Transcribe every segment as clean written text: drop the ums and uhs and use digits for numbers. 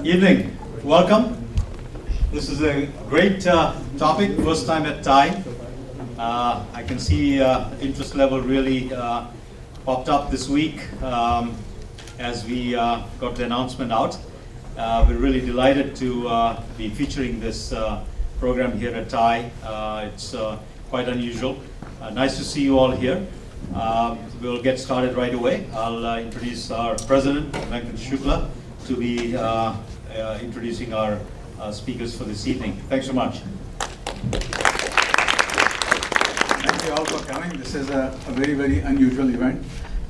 Evening. Welcome. This is a great topic. First time at TIE. I can see interest level really popped up this week as we got the announcement out. We're really delighted to be featuring this program here at TIE. It's quite unusual. Nice to see you all here. We'll get started right away. I'll introduce our president, Venkat Shukla, to be introducing our speakers for this evening. Thanks so much. Thank you all for coming. This is a very, very unusual event.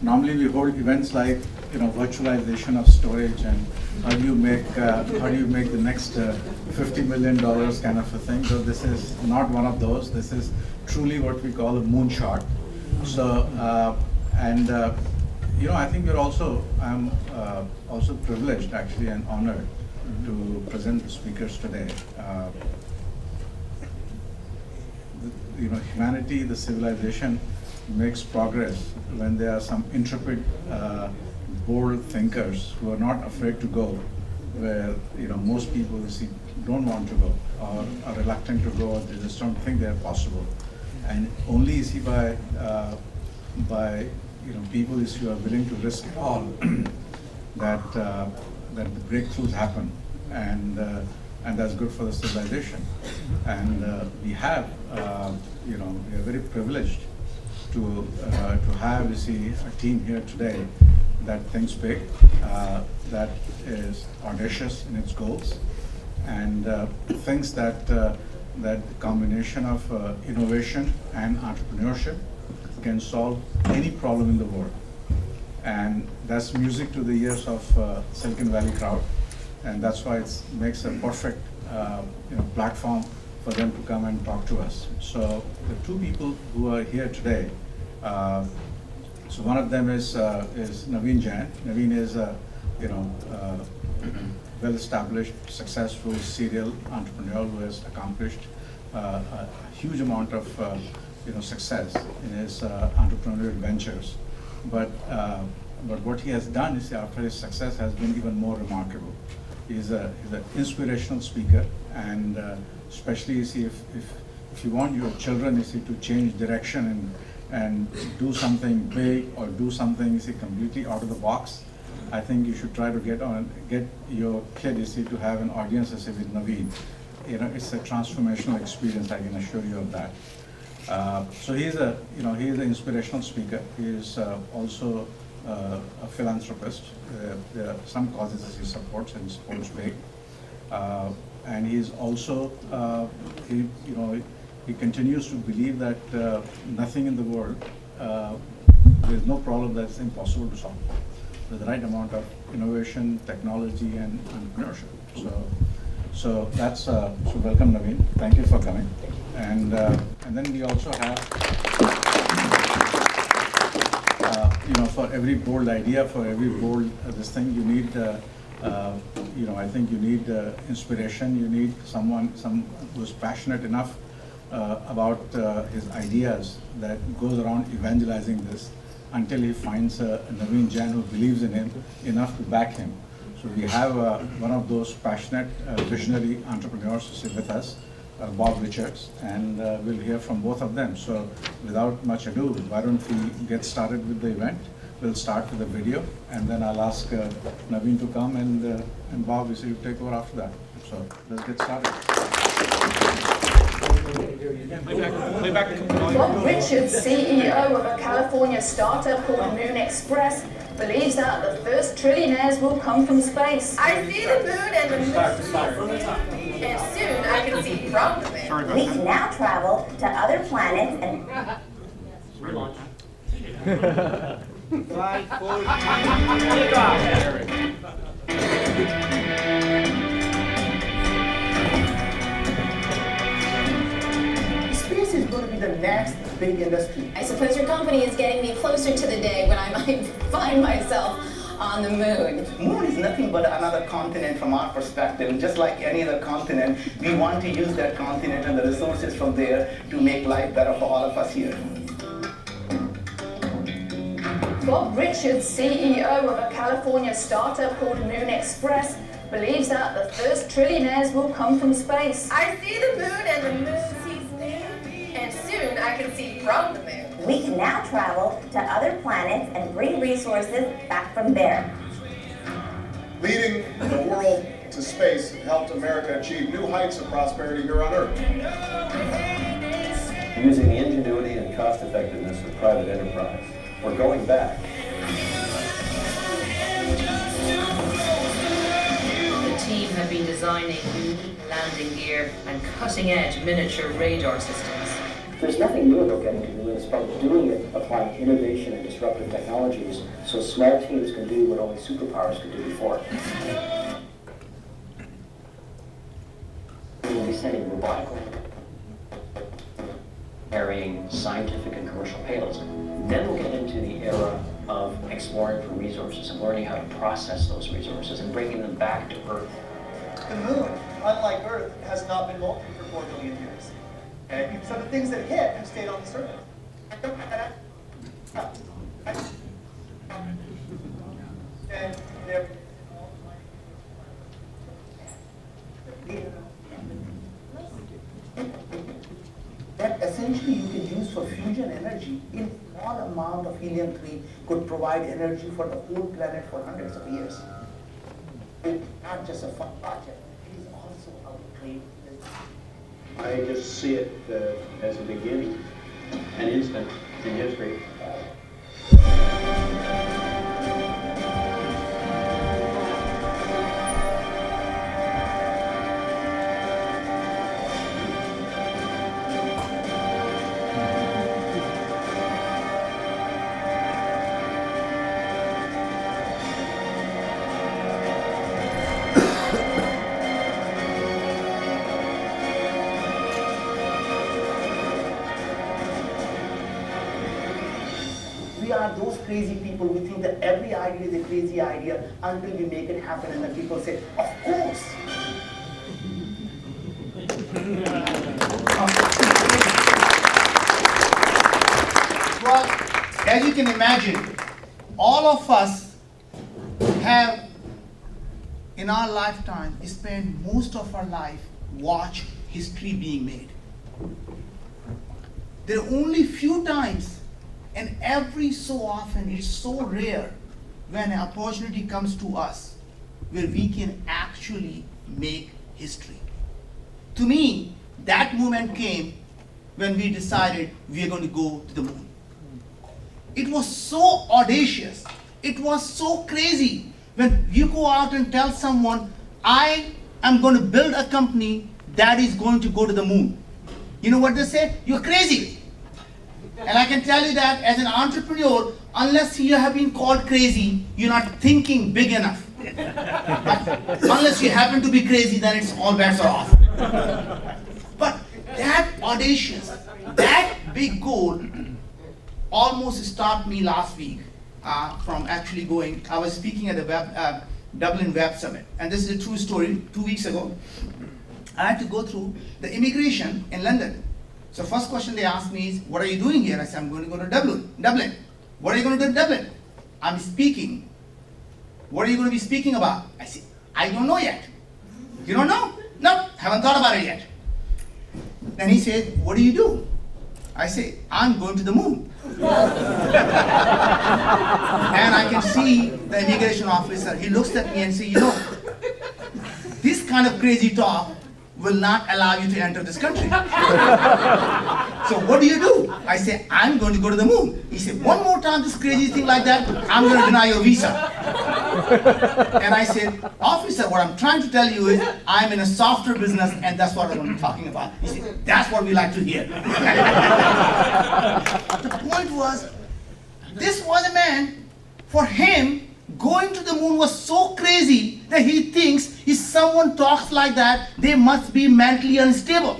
Normally we hold events like virtualization of storage and how do you make the next $50 million kind of a thing. So this is not one of those. This is truly what we call a moonshot. So I think I'm also privileged actually and honored to present the speakers today. Humanity, the civilization makes progress when there are some intrepid, bold thinkers who are not afraid to go where most people don't want to go or are reluctant to go, or they just don't think they're possible. And only by people who are willing to risk it all that the breakthroughs happen, and that's good for the civilization. And we are very privileged to have a team here today that thinks big, that is audacious in its goals, and thinks that the combination of innovation and entrepreneurship can solve any problem in the world. And that's music to the ears of Silicon Valley crowd, and that's why it makes a perfect platform for them to come and talk to us. So the two people who are here today, so one of them is Naveen Jain. Naveen is well-established, successful serial entrepreneur who has accomplished a huge amount of success in his entrepreneurial ventures. But what he has done is, after his success, has been even more remarkable. He's an inspirational speaker, and especially if you want your children to change direction and do something big or do something completely out of the box, I think you should try to get your kid to have an audience with Naveen. It's a transformational experience, I can assure you of that. So he's an inspirational speaker. He is also a philanthropist. There are some causes he supports and supports big. And he's also he continues to believe that nothing in the world, there's no problem that's impossible to solve with the right amount of innovation, technology, and entrepreneurship. So that's so welcome, Naveen. Thank you for coming. And then we also have for every bold idea, for every bold this thing, you need I think you need inspiration. You need someone who's passionate enough about his ideas that goes around evangelizing this until he finds a Naveen Jain who believes in him enough to back him. So we have one of those passionate, visionary entrepreneurs to sit with us, Bob Richards, and we'll hear from both of them. So without much ado, why don't we get started with the event? We'll start with a video, and then I'll ask Naveen to come, and Bob, we see you take over after that. So let's get started. Bob Richards, CEO of a California startup called Luner XPRIZE, believes that the first trillionaires will come from space. I see the moon and the moon, and soon I can see from the moon. We can now travel to other planets and... Relaunch. 5, 4, Space is going to be the next big industry. I suppose your company is getting me closer to the day when I might find myself on the moon. Moon is nothing but another continent from our perspective. And just like any other continent, we want to use that continent and the resources from there to make life better for all of us here. Bob Richards, CEO of a California startup called Luner XPRIZE, believes that the first trillionaires will come from space. I see the moon and the moon sees me, and soon I can see from the moon. We can now travel to other planets and bring resources back from there. Leading the world to space helped America achieve new heights of prosperity here on Earth. Using the ingenuity and cost effectiveness of private enterprise, we're going back. The team have been designing new landing gear and cutting-edge miniature radar systems. There's nothing new about getting to the moon. It's about doing it, applying innovation and disruptive technologies so small teams can do what only superpowers could do before. We'll be sending robotic carrying scientific and commercial payloads. Then we'll get into the era of exploring for resources and learning how to process those resources and bringing them back to Earth. The moon, unlike Earth, has not been molten for 4 billion years. Okay? So the things that hit have stayed on the surface. And they're that essentially you can use for fusion energy in small amount of helium-3 could provide energy for the whole planet for hundreds of years. It's not just a fun project, it is also how to create business. I just see it as a beginning, an instant in history. We are those crazy people who think that every idea is a crazy idea until we make it happen, and then people say, of course. Well, as you can imagine, all of us have, in our lifetime, spent most of our life watch history being made. There are only few times, and every so often, it's so rare when an opportunity comes to us where we can actually make history. To me, that moment came when we decided we are going to go to the moon. It was so audacious, it was so crazy when you go out and tell someone, I am going to build a company that is going to go to the moon. You know what they say? You're crazy. And I can tell you that as an entrepreneur, unless you have been called crazy, you're not thinking big enough. Unless you happen to be crazy, then it's all bets are off. But that audacious, that big goal almost stopped me last week from actually going. I was speaking at the Dublin Web Summit, and this is a true story. 2 weeks ago, I had to go through the immigration in London. So first question they asked me is, what are you doing here? I said, I'm going to go to Dublin. What are you going to do in Dublin? I'm speaking. What are you going to be speaking about? I said, I don't know yet. You don't know? No, haven't thought about it yet. Then he said, what do you do? I say, I'm going to the moon. And I can see the immigration officer, he looks at me and says, you know, this kind of crazy talk will not allow you to enter this country. So what do you do? I say, I'm going to go to the moon. He said, one more time this crazy thing like that, I'm going to deny your visa. And I said, officer, what I'm trying to tell you is I'm in a software business and that's what I'm talking about. He said, that's what we like to hear. The point was, this was a man, for him, going to the moon was so crazy that he thinks if someone talks like that, they must be mentally unstable.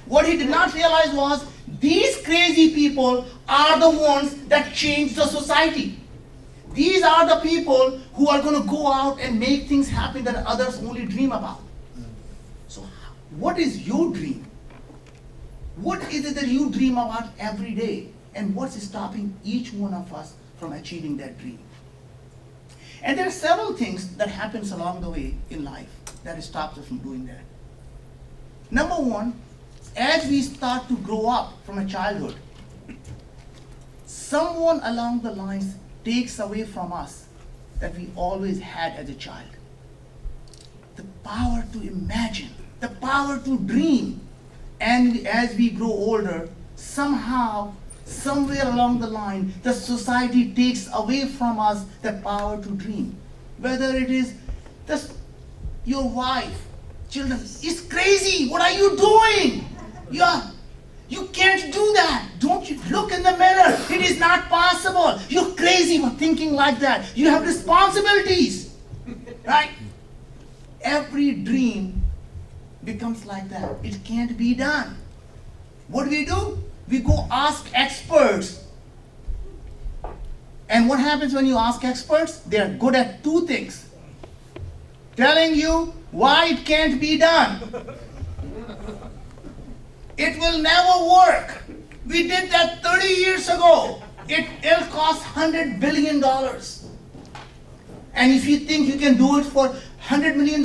What he did not realize was these crazy people are the ones that change the society. These are the people who are going to go out and make things happen that others only dream about. So what is your dream? What is it that you dream about every day? And what's stopping each one of us from achieving that dream? And there are several things that happens along the way in life that stops us from doing that. Number one, as we start to grow up from a childhood, someone along the lines takes away from us that we always had as a child. The power to imagine, the power to dream. And as we grow older, somehow, somewhere along the line, the society takes away from us the power to dream. Whether it is your wife, children, it's crazy, what are you doing? You can't do that. Don't you look in the mirror? It is not possible. You're crazy for thinking like that. You have responsibilities, right? Every dream becomes like that. It can't be done. What do? We go ask experts. And what happens when you ask experts? They are good at two things. Telling you why it can't be done. It will never work. We did that 30 years ago. It'll cost $100 billion. And if you think you can do it for $100 million,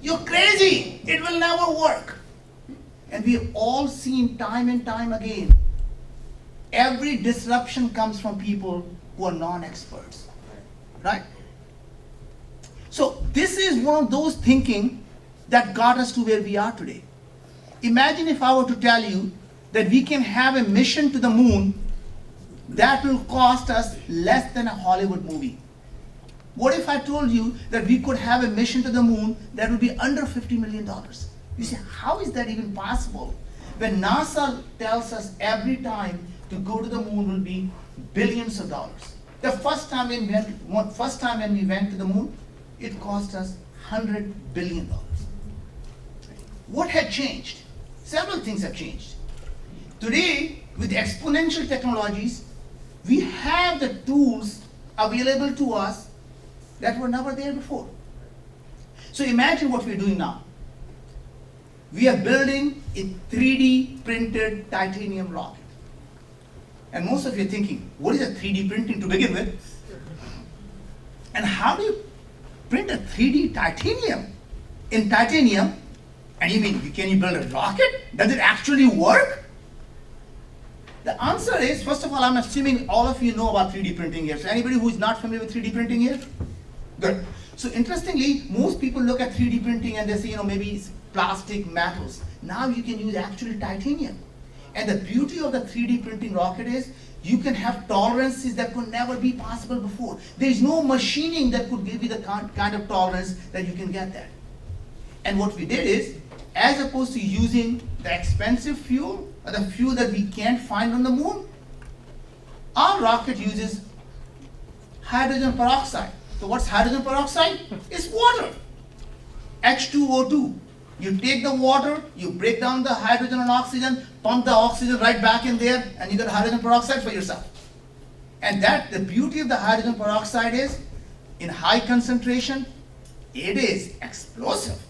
you're crazy. It will never work. And we've all seen time and time again, every disruption comes from people who are non-experts, right? So this is one of those thinking that got us to where we are today. Imagine if I were to tell you that we can have a mission to the moon that will cost us less than a Hollywood movie. What if I told you that we could have a mission to the moon that would be under $50 million? You say, how is that even possible? When NASA tells us every time to go to the moon will be billions of dollars. The first time when we went to the moon, it cost us $100 billion. What had changed? Several things have changed. Today, with exponential technologies, we have the tools available to us that were never there before. So imagine what we're doing now. We are building a 3D printed titanium rocket. And most of you are thinking, what is a 3D printing to begin with? And how do you print a 3D titanium in titanium? And you mean, can you build a rocket? Does it actually work? The answer is, first of all, I'm assuming all of you know about 3D printing here. So anybody who is not familiar with 3D printing here? Good. So interestingly, most people look at 3D printing and they say, maybe it's plastic, metals. Now you can use actually titanium. And the beauty of the 3D printing rocket is you can have tolerances that could never be possible before. There is no machining that could give you the kind of tolerance that you can get that. And what we did is, as opposed to using the expensive fuel, or the fuel that we can't find on the moon, our rocket uses hydrogen peroxide. So what's hydrogen peroxide? It's water, H2O2. You take the water, you break down the hydrogen and oxygen, pump the oxygen right back in there, and you get hydrogen peroxide for yourself. And the beauty of the hydrogen peroxide is, in high concentration, it is explosive.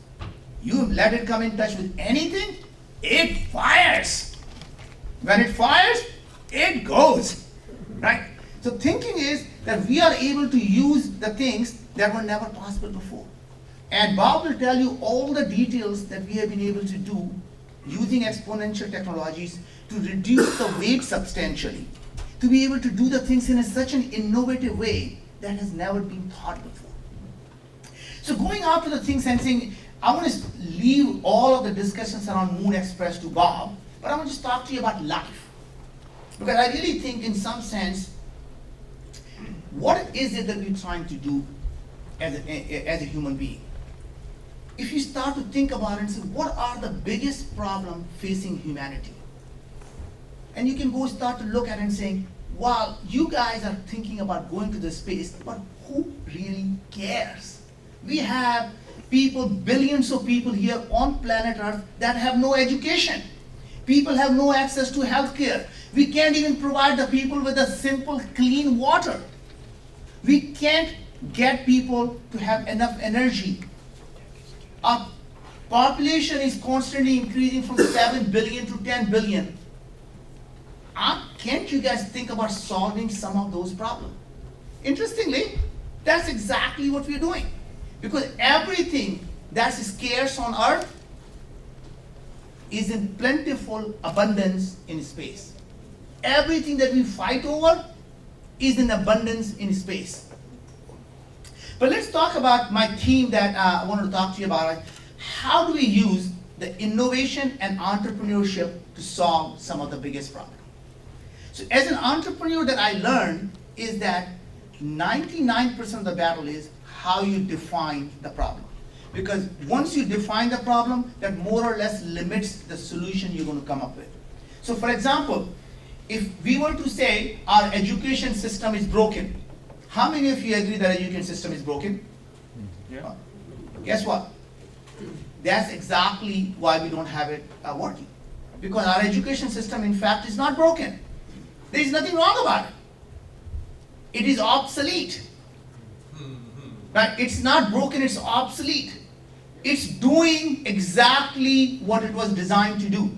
You let it come in touch with anything, it fires. When it fires, it goes, right? So thinking is that we are able to use the things that were never possible before. And Bob will tell you all the details that we have been able to do using exponential technologies to reduce the weight substantially, to be able to do the things in such an innovative way that has never been thought before. So going out to the things and saying, I want to leave all of the discussions around Moon Express to Bob, but I want to just talk to you about life. Because I really think in some sense, what is it that we're trying to do as a human being? If you start to think about it and say, what are the biggest problems facing humanity? And you can go start to look at it and saying, well, you guys are thinking about going to the space, but who really cares? We have people, billions of people here on planet Earth that have no education. People have no access to healthcare. We can't even provide the people with a simple, clean water. We can't get people to have enough energy. Our population is constantly increasing from 7 billion to 10 billion. Can't you guys think about solving some of those problems? Interestingly, That's exactly what we're doing. Because everything that's scarce on earth is in plentiful abundance in space. Everything that we fight over is in abundance in space. But let's talk about my theme that I wanted to talk to you about. How do we use the innovation and entrepreneurship to solve some of the biggest problems? So as an entrepreneur, that I learned is that 99% of the battle is how you define the problem. Because once you define the problem, that more or less limits the solution you're going to come up with. So for example, if we were to say our education system is broken, how many of you agree that education system is broken? Yeah. Guess what? That's exactly why we don't have it working. Because our education system, in fact, is not broken. There is nothing wrong about it. It is obsolete. Right? It's not broken, it's obsolete. It's doing exactly what it was designed to do.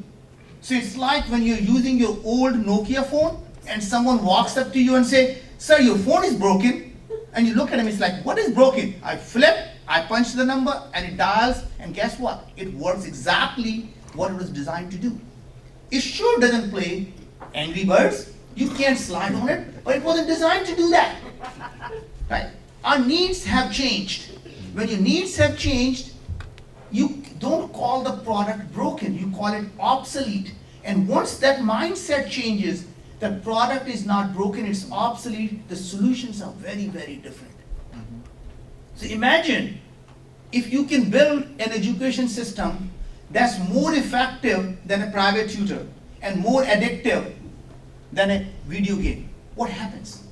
So it's like when you're using your old Nokia phone and someone walks up to you and say, "Sir, your phone is broken." And you look at him, it's like, "What is broken?" I flip, I punch the number, and it dials, and guess what? It works exactly what it was designed to do. It sure doesn't play Angry Birds. You can't slide on it, but it wasn't designed to do that. Right? Our needs have changed. When your needs have changed, you don't call the product broken, you call it obsolete. And once that mindset changes, the product is not broken, it's obsolete, the solutions are very, very different. So imagine if you can build an education system that's more effective than a private tutor and more addictive than a video game. What happens?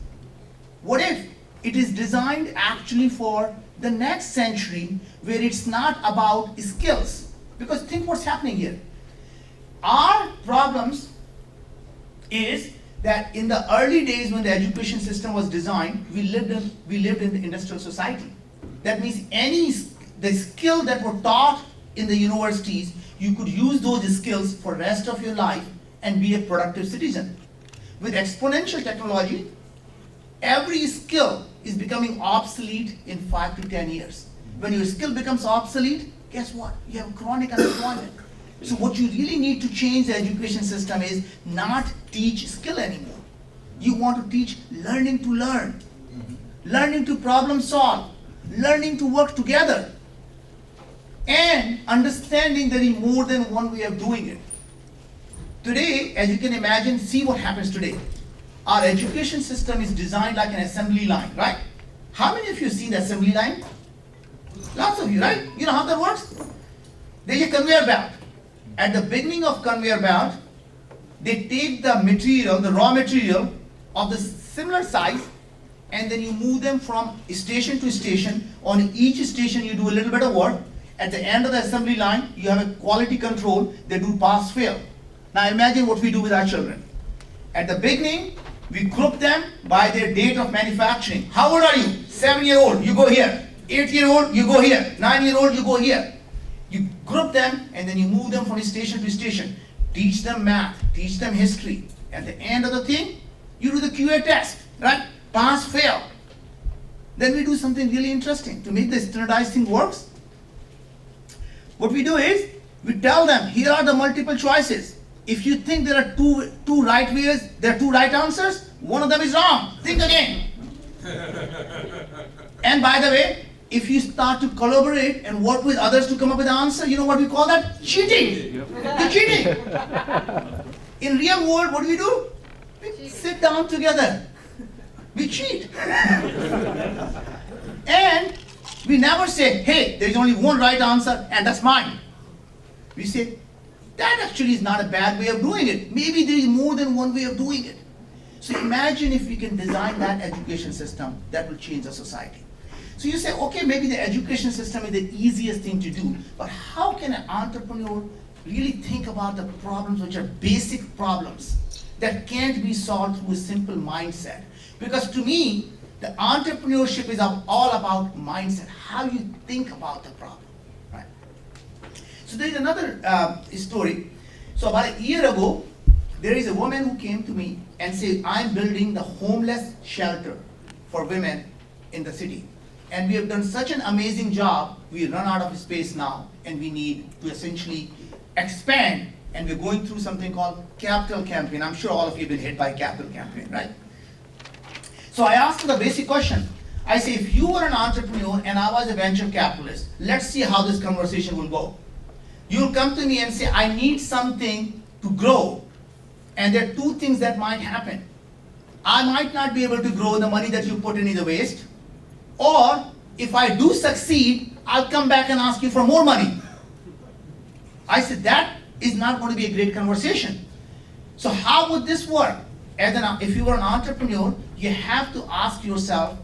What if it is designed actually for the next century where it's not about skills? Because think what's happening here. Our problems is that in the early days when the education system was designed, we lived in the industrial society. That means the skill that were taught in the universities, you could use those skills for the rest of your life and be a productive citizen. With exponential technology, every skill is becoming obsolete in 5 to 10 years. When your skill becomes obsolete, guess what? You have chronic unemployment. So what you really need to change the education system is not teach skill anymore. You want to teach learning to learn, learning to problem solve, learning to work together, and understanding there is more than one way of doing it. Today, as you can imagine, see what happens today. Our education system is designed like an assembly line, right? How many of you have seen the assembly line? Lots of you, right? You know how that works? There's a conveyor belt. At the beginning of conveyor belt, they take the material, the raw material of the similar size, and then you move them from station to station. On each station, you do a little bit of work. At the end of the assembly line, you have a quality control. They do pass fail. Now imagine what we do with our children. At the beginning, we group them by their date of manufacturing. How old are you? 7-year-old, you go here. 8-year-old, you go here. 9-year-old, you go here. You group them and then you move them from station to station. Teach them math, teach them history. At the end of the thing, you do the QA test, right? Pass, fail. Then we do something really interesting to make the standardized thing works. What we do is, we tell them, here are the multiple choices. If you think there are two right ways, there are 2 right answers, one of them is wrong. Think again. And by the way, if you start to collaborate and work with others to come up with the answer, you know what we call that? Cheating. You're cheating. In real world, what do? We sit down together. We cheat. And we never say, hey, there's only one right answer and that's mine. We say, that actually is not a bad way of doing it. Maybe there is more than one way of doing it. So imagine if we can design that education system that will change the society. So you say, okay, maybe the education system is the easiest thing to do, but how can an entrepreneur really think about the problems which are basic problems that can't be solved through a simple mindset? Because to me, the entrepreneurship is all about mindset, how you think about the problem. So there is another story. So about a year ago, there is a woman who came to me and said, I'm building the homeless shelter for women in the city. And we have done such an amazing job, we run out of space now, and we need to essentially expand, and we're going through something called capital campaign. I'm sure all of you have been hit by capital campaign, right? So I asked her the basic question. I say, if you were an entrepreneur and I was a venture capitalist, let's see how this conversation will go. You'll come to me and say, I need something to grow, and there are two things that might happen. I might not be able to grow the money that you put in the waste, or if I do succeed, I'll come back and ask you for more money. I said, that is not going to be a great conversation. So how would this work? If you were an entrepreneur, you have to ask yourself,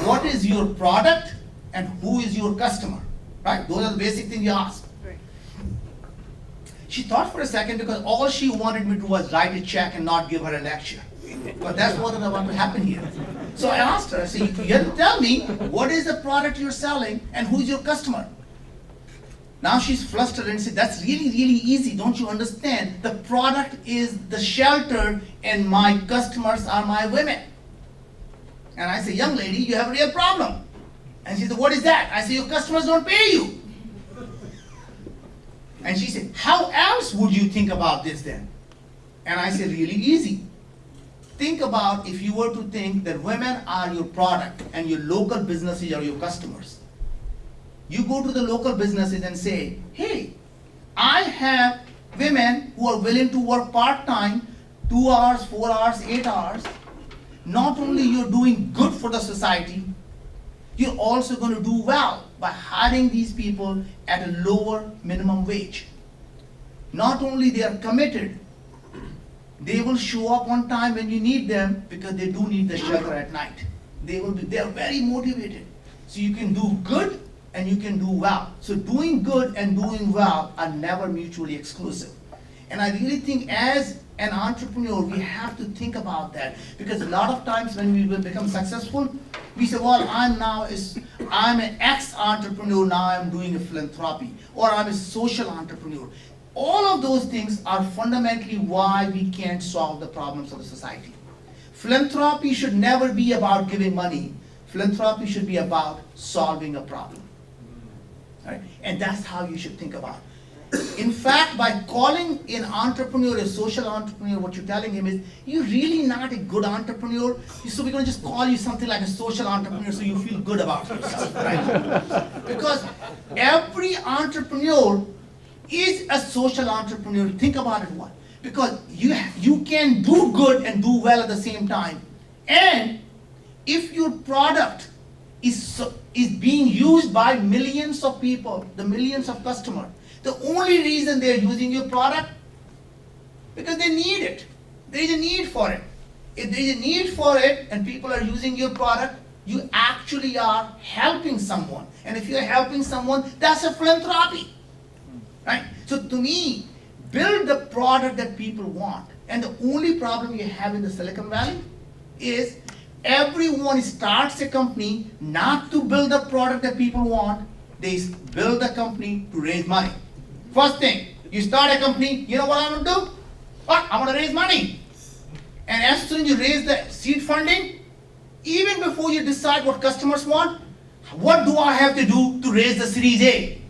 what is your product and who is your customer, right? Those are the basic things you ask. She thought for a second, because all she wanted me to do was write a check and not give her a lecture. But that's what I want to happen here. So I asked her, I said, you have to tell me what is the product you're selling and who's your customer. Now she's flustered and said, that's really, really easy. Don't you understand? The product is the shelter and my customers are my women. And I said, young lady, you have a real problem. And she said, what is that? I said, your customers don't pay you. And she said, how else would you think about this then? And I said, really easy. Think about if you were to think that women are your product and your local businesses are your customers. You go to the local businesses and say, hey, I have women who are willing to work part-time, 2 hours, 4 hours, 8 hours. Not only you're doing good for the society, you're also going to do well by hiring these people at a lower minimum wage. Not only they are committed, they will show up on time when you need them, because they do need the shelter at night. They are very motivated. So you can do good and you can do well. So doing good and doing well are never mutually exclusive. And I really think as an entrepreneur, we have to think about that, because a lot of times when we will become successful, we say, well, I'm an ex-entrepreneur, now I'm doing a philanthropy, or I'm a social entrepreneur. All of those things are fundamentally why we can't solve the problems of the society. Philanthropy should never be about giving money. Philanthropy should be about solving a problem. Right? And that's how you should think about it. In fact, by calling an entrepreneur a social entrepreneur, what you're telling him is, you're really not a good entrepreneur, so we're going to just call you something like a social entrepreneur so you feel good about yourself. Right? Because every entrepreneur is a social entrepreneur. Think about it, what? Because you can do good and do well at the same time. And if your product is being used by millions of people, the millions of customers, the only reason they're using your product, because they need it. There is a need for it. If there is a need for it and people are using your product, you actually are helping someone. And if you're helping someone, that's a philanthropy. Right? So to me, build the product that people want. And the only problem you have in the Silicon Valley is everyone starts a company not to build the product that people want. They build a company to raise money. First thing, you start a company, you know what I'm going to do? What? I'm going to raise money. And as soon as you raise the seed funding, even before you decide what customers want, what do I have to do to raise the Series A?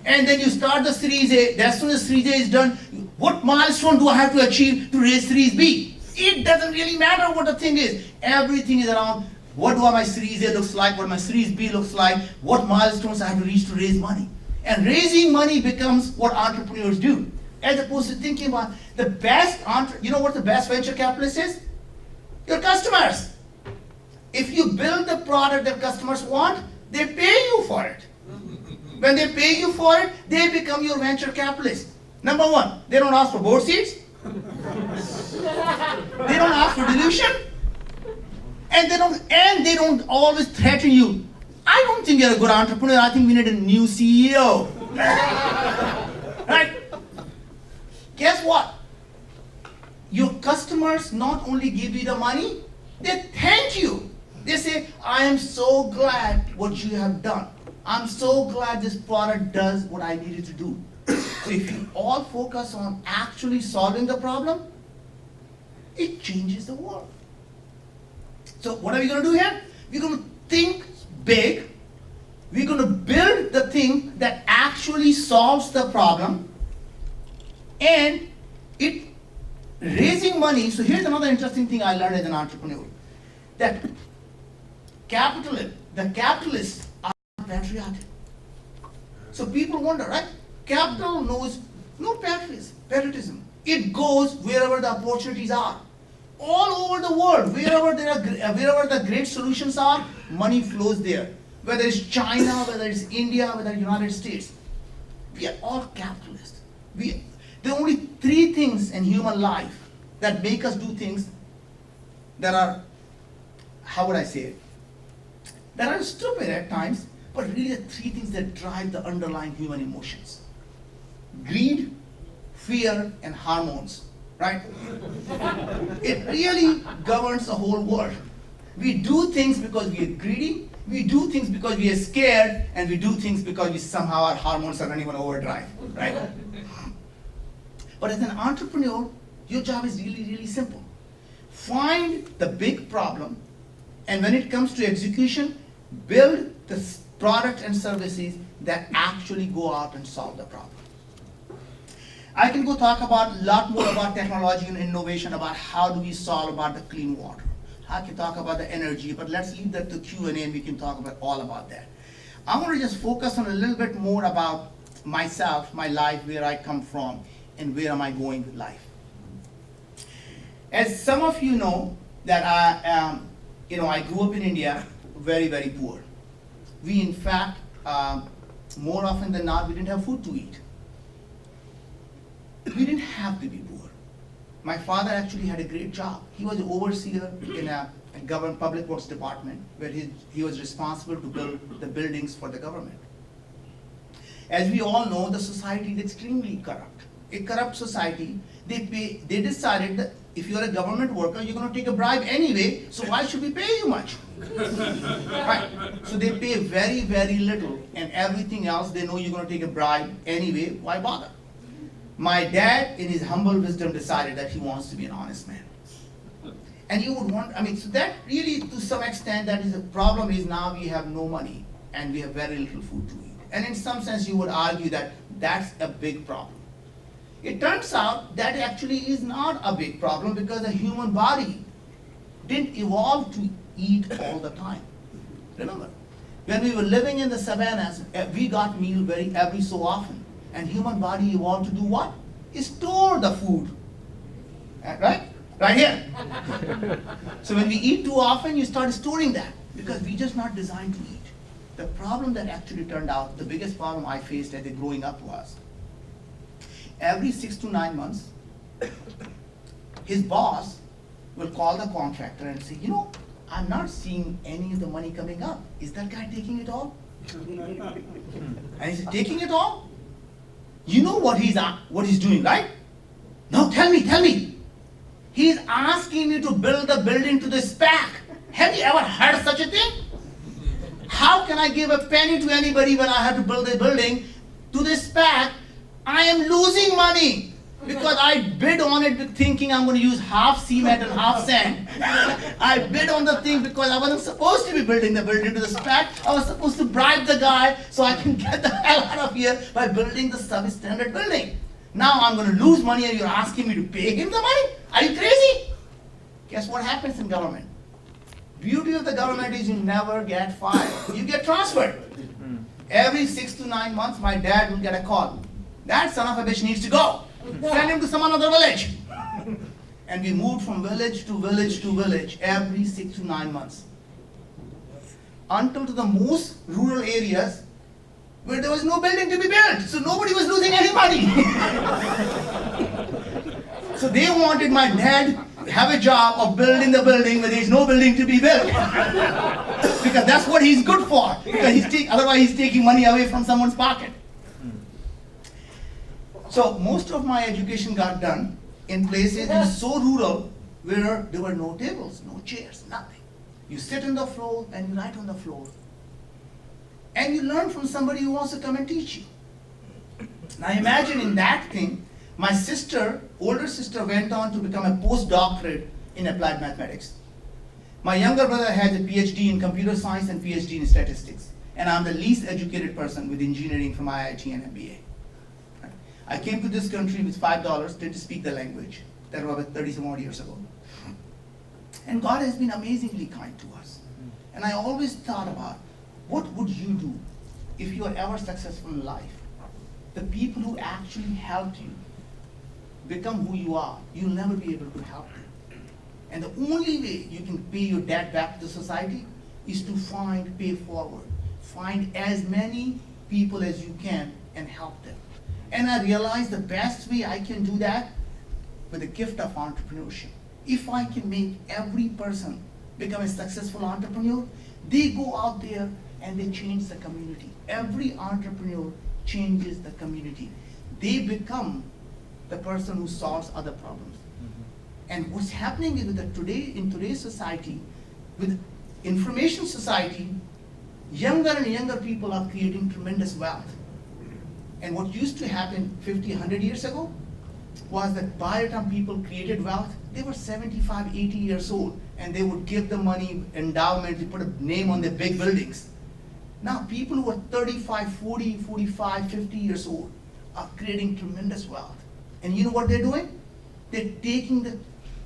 And then you start the Series A. As soon as Series A is done, what milestone do I have to achieve to raise Series B? It doesn't really matter what the thing is. Everything is around, what do my Series A looks like, what my Series B looks like, what milestones I have to reach to raise money. And raising money becomes what entrepreneurs do, as opposed to thinking about the best, you know what the best venture capitalist is? Your customers. If you build the product that customers want, they pay you for it. When they pay you for it, they become your venture capitalist. Number one, they don't ask for board seats. They don't ask for dilution. And they don't always threaten you. I don't think you're a good entrepreneur. I think we need a new CEO. Right? Guess what? Your customers not only give you the money, they thank you. They say, I am so glad what you have done. I'm so glad this product does what I needed to do. So if you all focus on actually solving the problem, it changes the world. So what are we going to do here? We're going to think big. We're going to build the thing that actually solves the problem. And it raising money. So here's another interesting thing I learned as an entrepreneur. That the capitalists are patriotic. So people wonder, right? Capital knows no patriotism. It goes wherever the opportunities are. All over the world, wherever the great solutions are, money flows there. Whether it's China, whether it's India, whether it's United States. We are all capitalists. There are only three things in human life that make us do things that are, how would I say it, that are stupid at times, but really the three things that drive the underlying human emotions. Greed, fear, and hormones, right? It really governs the whole world. We do things because we are greedy, we do things because we are scared, and we do things because we somehow our hormones are running on overdrive, right? But as an entrepreneur, your job is really, really simple. Find the big problem, and when it comes to execution, build the products and services that actually go out and solve the problem. I can go talk about a lot more about technology and innovation, about how do we solve about the clean water. I can talk about the energy, but let's leave that to Q&A and we can talk about all about that. I want to just focus on a little bit more about myself, my life, where I come from, and where am I going with life. As some of you know, that I grew up in India, very, very poor. We, in fact, more often than not, we didn't have food to eat. We didn't have to be poor. My father actually had a great job. He was an overseer in a government public works department, where he was responsible to build the buildings for the government. As we all know, the society is extremely corrupt. A corrupt society, they decided that if you're a government worker, you're going to take a bribe anyway, so why should we pay you much? Right? So they pay very, very little, and everything else, they know you're going to take a bribe anyway, why bother? My dad, in his humble wisdom, decided that he wants to be an honest man. And you would want, so that really, to some extent, that is the problem is now we have no money, and we have very little food to eat. And in some sense, you would argue that that's a big problem. It turns out that actually is not a big problem, because the human body didn't evolve to eat all the time. Remember, when we were living in the savannas, we got meal every so often. And human body evolved to do what? Store the food. Right? Right here. So when we eat too often, you start storing that, because we're just not designed to eat. The problem that actually turned out, the biggest problem I faced as a growing up was, every 6 to 9 months, his boss will call the contractor and say, I'm not seeing any of the money coming up. Is that guy taking it all? And he said, taking it all? You know what he's doing, right? No, tell me. He's asking me to build the building to the spec. Have you ever heard of such a thing? How can I give a penny to anybody when I have to build a building to the spec? I am losing money because I bid on it thinking I'm going to use half cement and half sand. I bid on the thing because I wasn't supposed to be building the building to the spec. I was supposed to bribe the guy so I can get the hell out of here by building the substandard building. Now I'm going to lose money and you're asking me to pay him the money? Are you crazy? Guess what happens in government? Beauty of the government is you never get fired. You get transferred. Every 6 to 9 months, my dad will get a call. That son of a bitch needs to go. Send him to some other village. And we moved from village to village to village every 6 to 9 months. Until to the most rural areas where there was no building to be built. So nobody was losing any money. So they wanted my dad to have a job of building the building where there is no building to be built. Because that's what he's good for. Because otherwise he's taking money away from someone's pocket. So most of my education got done in places so rural where there were no tables, no chairs, nothing. You sit on the floor and you write on the floor. And you learn from somebody who wants to come and teach you. Now imagine in that thing, my older sister went on to become a postdoctorate in applied mathematics. My younger brother has a PhD in computer science and PhD in statistics, and I'm the least educated person with engineering from IIT and MBA. Right? I came to this country with $5, didn't speak the language. That was about 30-some odd years ago. And God has been amazingly kind to us. And I always thought about, what would you do if you are ever successful in life? The people who actually helped you become who you are, you'll never be able to help them. And the only way you can pay your debt back to society is to pay forward. Find as many people as you can and help them. And I realized the best way I can do that with the gift of entrepreneurship. If I can make every person become a successful entrepreneur, they go out there and they change the community. Every entrepreneur changes the community. They become the person who solves other problems. And what's happening is that in today's society, with information society, younger and younger people are creating tremendous wealth. And what used to happen 50, 100 years ago was that by the time people created wealth, they were 75, 80 years old, and they would give the money, endowment, they put a name on their big buildings. Now people who are 35, 40, 45, 50 years old are creating tremendous wealth. And you know what they're doing? They're taking the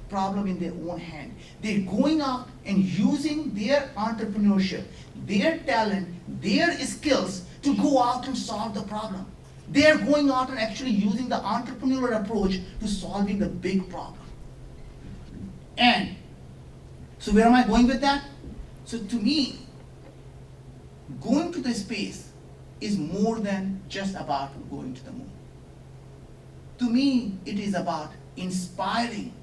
problem in their own hand. They're going out and using their entrepreneurship, their talent, their skills to go out and solve the problem. They're going out and actually using the entrepreneurial approach to solving the big problem. And so where am I going with that? So to me, going to the space is more than just about going to the moon. To me, it is about inspiring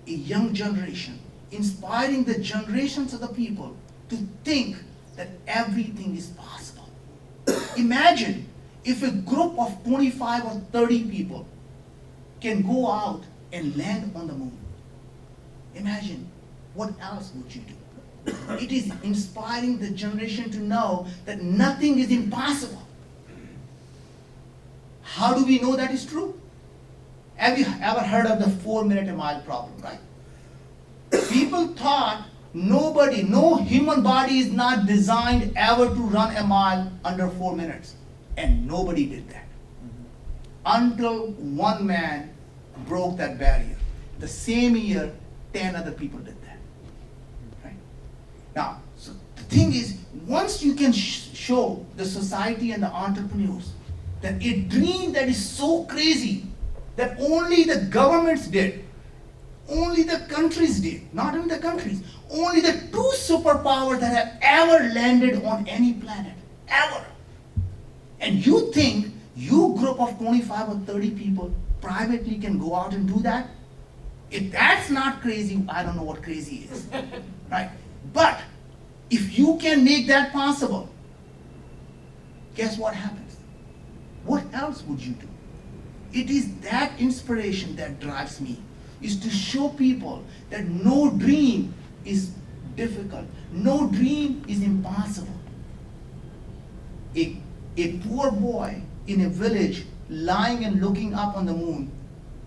a young generation, inspiring the generations of the people to think that everything is possible. Imagine if a group of 25 or 30 people can go out and land on the moon. Imagine, what else would you do? It is inspiring the generation to know that nothing is impossible. How do we know that is true? Have you ever heard of the 4-minute-a-mile problem, right? People thought no human body is not designed ever to run a mile under 4 minutes. And nobody did that. Until one man broke that barrier. The same year, 10 other people did that. Right? Now, so the thing is, once you can show the society and the entrepreneurs that a dream that is so crazy that only the governments did, only the countries did, not even the countries, only the 2 superpowers that have ever landed on any planet, ever. And you think you group of 25 or 30 people privately can go out and do that? If that's not crazy, I don't know what crazy is, right? But if you can make that possible, guess what happens? What else would you do? It is that inspiration that drives me, is to show people that no dream is difficult, no dream is impossible. A poor boy in a village lying and looking up on the moon,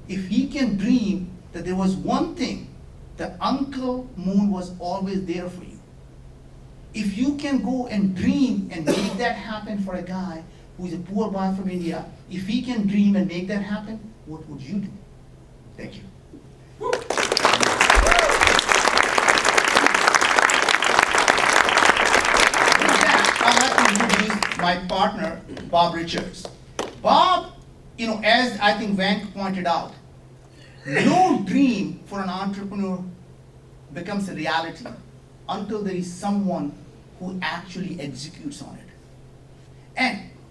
if he can dream that there was one thing, the Uncle Moon was always there for you. If you can go and dream and make that happen for a guy who is a poor boy from India, if he can dream and make that happen, what would you do? Thank you. With that, I'd like to introduce my partner, Bob Richards. Bob, as I think Vank pointed out, no dream for an entrepreneur becomes a reality until there is someone who actually executes on it.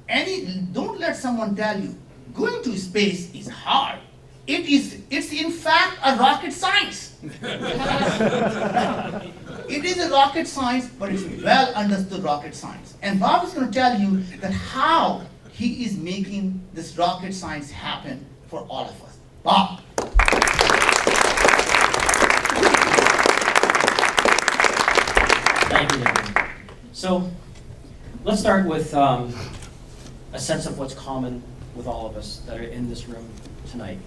And don't let someone tell you, going to space is hard. It's in fact a rocket science. It is a rocket science, but it's well understood rocket science. And Bob is going to tell you that how he is making this rocket science happen for all of us. Bob. Thank you, Naveen. So let's start with a sense of what's common with all of us that are in this room tonight.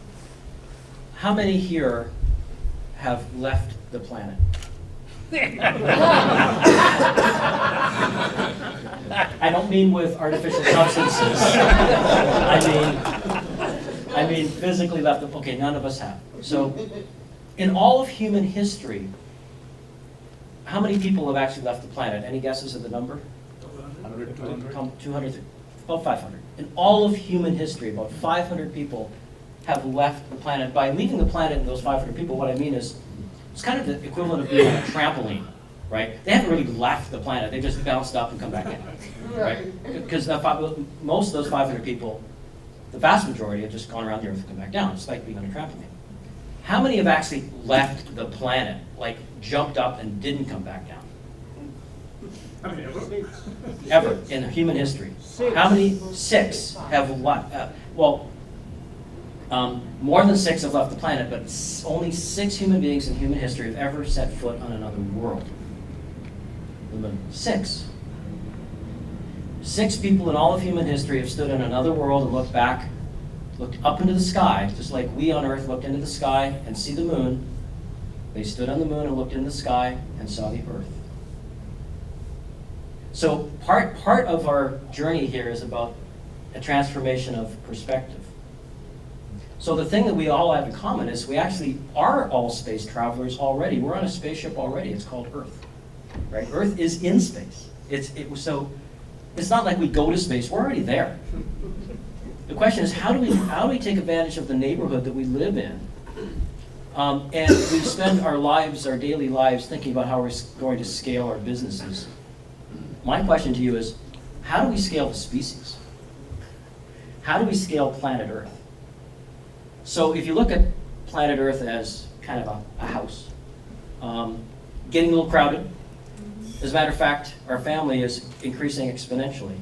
How many here have left the planet? I don't mean with artificial substances. I mean physically left. Okay, none of us have. So, in all of human history, how many people have actually left the planet? Any guesses of the number? 200, about 500. In all of human history, about 500 people have left the planet. By leaving the planet, those 500 people, what I mean is, it's kind of the equivalent of being on a trampoline, right? They haven't really left the planet. They just bounced up and come back in, right? Because most of those 500 people, the vast majority have just gone around the Earth and come back down. It's like being on a trampoline. How many have actually left the planet, like jumped up and didn't come back down? Ever in human history? How many? 6 have left. More than 6 have left the planet, but only 6 human beings in human history have ever set foot on another world. 6. 6 people in all of human history have stood on another world and looked back, looked up into the sky, just like we on Earth looked into the sky and see the moon. They stood on the moon and looked into the sky and saw the Earth. So part of our journey here is about a transformation of perspective. So the thing that we all have in common is we actually are all space travelers already. We're on a spaceship already. It's called Earth, right? Earth is in space. So it's not like we go to space. We're already there. The question is, how do we take advantage of the neighborhood that we live in? And we spend our lives, our daily lives, thinking about how we're going to scale our businesses. My question to you is, how do we scale the species? How do we scale planet Earth? So if you look at planet Earth as kind of a house, getting a little crowded. As a matter of fact, our family is increasing exponentially.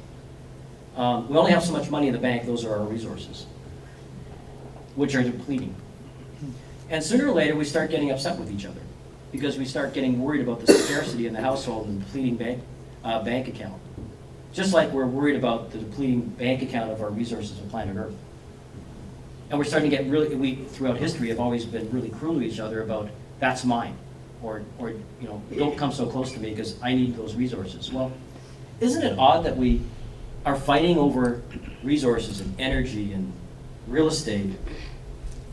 We only have so much money in the bank. Those are our resources, which are depleting. And sooner or later, we start getting upset with each other because we start getting worried about the scarcity in the household and depleting bank account. Just like we're worried about the depleting bank account of our resources on planet Earth. And we're starting to get we throughout history have always been really cruel to each other about, that's mine, or don't come so close to me because I need those resources. Well, isn't it odd that we are fighting over resources and energy and real estate